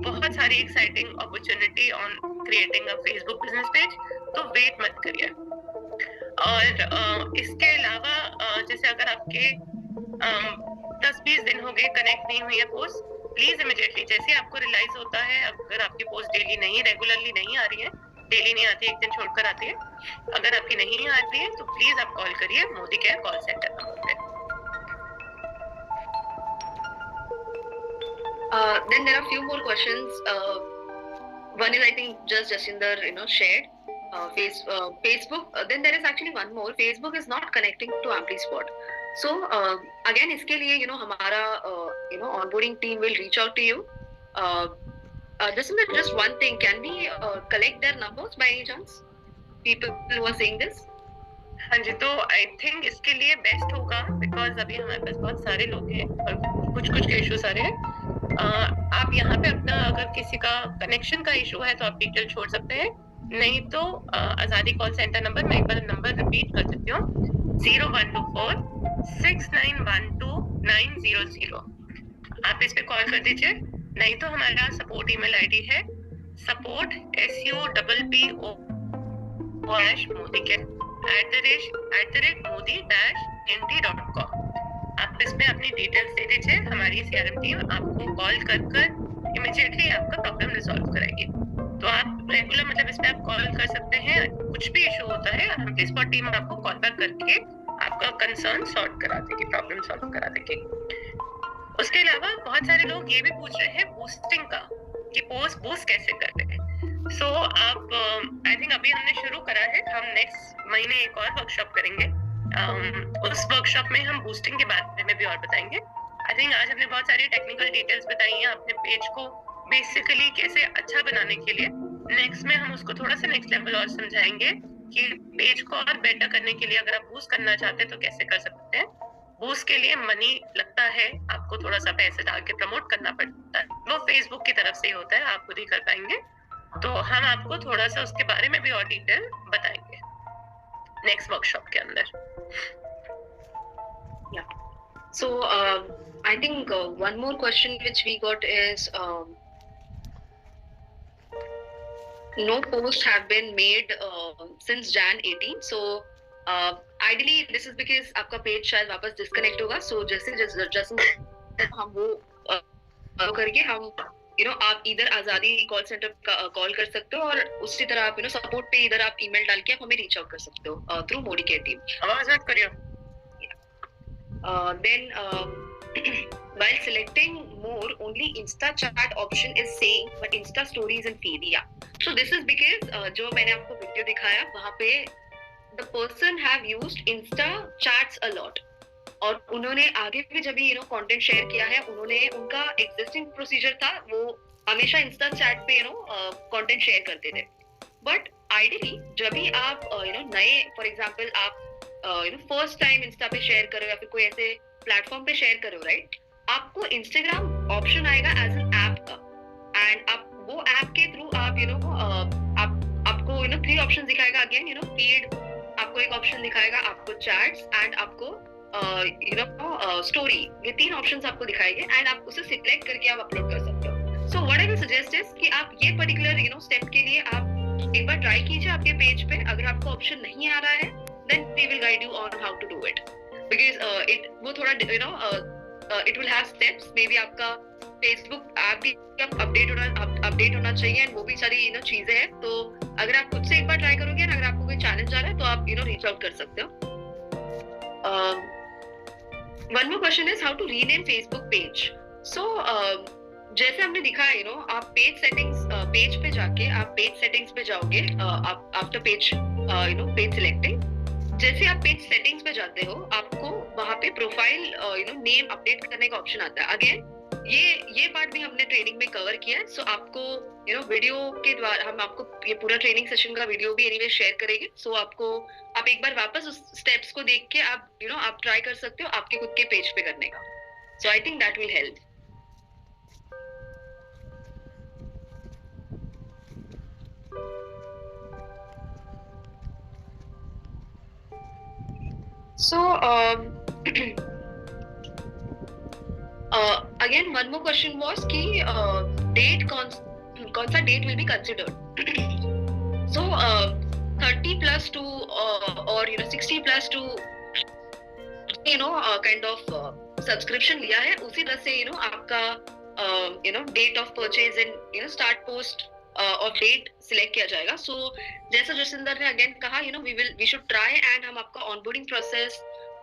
बहुत सारी exciting opportunity on creating a Facebook business page, तो वेट मत करिए। और इसके अलावा जैसे अगर आपके 10-20 दिन हो गए कनेक्ट नहीं हुई है पोस्ट, प्लीज इमीडिएटली जैसे आपको रियलाइज होता है, अगर आपकी पोस्ट डेली नहीं, रेगुलरली नहीं आ रही है, डेली नहीं आती, एक दिन छोड़कर आती है, अगर आपकी नहीं आ रही है तो प्लीज आप कॉल करिए Modi care call centre number पे। Then there are a few more questions. One is, I think, just Jasinder, shared. Facebook. Then there is actually one more. Facebook is not connecting to AmpliSpot. So again, इसके लिए हमारा onboarding team will reach out to you. Jasinder, just one thing. Can we collect their numbers by any chance? People who are saying this. हाँ जी, तो आई थिंक इसके लिए बेस्ट होगा, बिकॉज अभी हमारे पास बहुत सारे लोग हैं और कुछ के इश्यूज आ रहे हैं। आप यहाँ पे अपना, अगर किसी का कनेक्शन का इशू है तो आप डिटेल छोड़ सकते हैं, नहीं तो आजादी कॉल सेंटर नंबर, मैं एक बार नंबर रिपीट कर सकती हूँ, 0124691290। आप इस पे कॉल कर दीजिए, नहीं तो हमारा सपोर्ट ईमेल आईडी है support@modi-nt.com। आप इसमें अपनी डिटेल्स दे दीजिए, हमारी सीआरएम टीम आपको कॉल कर इमीडिएटली आपका प्रॉब्लम रिजॉल्व कराएगी। तो आप रेगुलर, मतलब इस पे आप कॉल कर सकते हैं, कुछ भी इशू होता है AmpliSpot टीम आपको कॉल बैक करके आपका कंसर्न सॉल्व करा देगी, प्रॉब्लम सॉल्व करा देगी। उसके अलावा बहुत सारे लोग ये भी पूछ रहे हैं बूस्टिंग का, कि पोस्ट बूस्ट कैसे करते हैं। सो आप, आई थिंक अभी हमने शुरू करा है, हम नेक्स्ट महीने एक और वर्कशॉप करेंगे। उस वर्कशॉप में हम बूस्टिंग के बारे में भी और बताएंगे। आई थिंक आज हमने बहुत सारी टेक्निकल डिटेल्स बताई हैं अपने पेज को बेसिकली कैसे अच्छा बनाने के लिए। नेक्स्ट में हम उसको थोड़ा सा नेक्स्ट लेवल और समझाएंगे कि पेज को और बेटर करने के लिए अगर आप बूस्ट करना चाहते हैं तो कैसे कर सकते हैं। बूस्ट के लिए मनी लगता है, आपको थोड़ा सा पैसे डाल के प्रमोट करना पड़ता है, वो फेसबुक की तरफ से ही होता है, आप खुद ही कर पाएंगे। तो हम आपको थोड़ा सा उसके बारे में भी और डिटेल बताएंगे नेक्स्ट वर्कशॉप के अंदर। Yeah. So I think one more question which we got is no posts have been made since Jan 18. So ideally this is because आपका पेज शायद वापस डिस्कनेक्ट होगा। So जैसे हम वो करके हम आप इधर आजादी कॉल सेंटर का कॉल कर सकते हो, और उसी तरह आप सपोर्ट पे इधर आप ईमेल डाल के आप हमें रीच आउट कर सकते हो थ्रू मोदी केयर टीम। आवाज मत करियो। Then while selecting more, only Insta chat option is saying but Insta stories and feed. Yeah. So this is because जो मैंने आपको वीडियो दिखाया वहाँ पे the person have used Insta chats a lot, और उन्होंने आगे भी जब भी कंटेंट शेयर किया है, उन्होंने उनका एग्जिस्टिंग प्रोसीजर था, वो हमेशा इंस्टा चैट पे कंटेंट शेयर करते थे। बट आइडियली जब भी आप नए, फॉर एग्जांपल आप फर्स्ट टाइम इंस्टा पे शेयर करो या फिर कोई ऐसे प्लेटफॉर्म पे शेयर करो, राइट, आपको इंस्टाग्राम ऑप्शन आएगा एज एन ऐप का, एंड आप वो ऐप के थ्रू आप आपको 3 ऑप्शन दिखाएगा अगेन, फीड, आपको एक ऑप्शन दिखाएगा, आपको चैट्स, एंड आपको स्टोरी, ये 3 ऑप्शंस आपको दिखाएंगे, एंड आप उसे सिलेक्ट करके आप अपलोड कर सकते हो। So what I will suggest is कि आप ये पर्टिकुलर स्टेप के लिए आप एक बार ट्राई कीजिए आपके पेज पे। अगर आपको ऑप्शन नहीं आ रहा है then we will guide you on how to do it, because वो थोड़ा it will have steps. Maybe आपका फेसबुक ऐप भी अपडेट होना चाहिए, एंड वो भी सारी चीजें हैं। तो अगर आप खुद से एक बार ट्राई करोगे, अगर आपको कोई चैलेंज आ रहा है तो आप रीच आउट कर सकते हो। One more question is how to rename Facebook page. So जैसे हमने दिखा है आप पेज सेटिंग्स पे जाके आप पेज सेटिंग्स पे जाओगे, आप आफ्टर पेज पेज सिलेक्टिंग, जैसे आप पेज सेटिंग्स पे जाते हो आपको वहाँ पे प्रोफाइल नेम अपडेट करने का ऑप्शन आता है। अगेन ये पार्ट भी हमने ट्रेनिंग में कवर किया है। सो आपको वीडियो के द्वारा हम आपको ये पूरा ट्रेनिंग सेशन का वीडियो भी एनीवे शेयर करेंगे। सो आप एक बार वापस उस स्टेप्स को देख के आप आप ट्राई कर सकते हो आपके खुद के पेज पे करने का। So I think that will help. So again one more question was कि डेट कौन सा date will be considered. So 30 plus to or 60 plus to kind of subscription लिया है, उसी तरह से आपका date of purchase and start post of date select किया जाएगा. सो जैसा जसिंदर ने अगेन कहा, वी शुड ट्राई एंड हम आपका ऑनबोर्डिंग प्रोसेस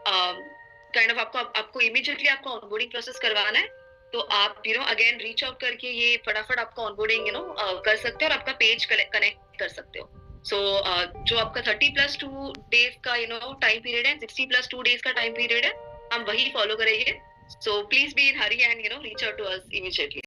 काइंड ऑफ आपको इमीडिएटली आपका ऑनबोर्डिंग प्रोसेस करवाना है. तो आप अगेन रीच आउट करके ये फटाफट आपका ऑनबोर्डिंग कर सकते हो और आपका पेज कनेक्ट कर सकते हो. सो जो आपका 30 plus 2 days का टाइम पीरियड है, 60 plus 2 days का टाइम पीरियड है, हम वही फॉलो करेंगे. So please be in hurry and reach out to us immediately.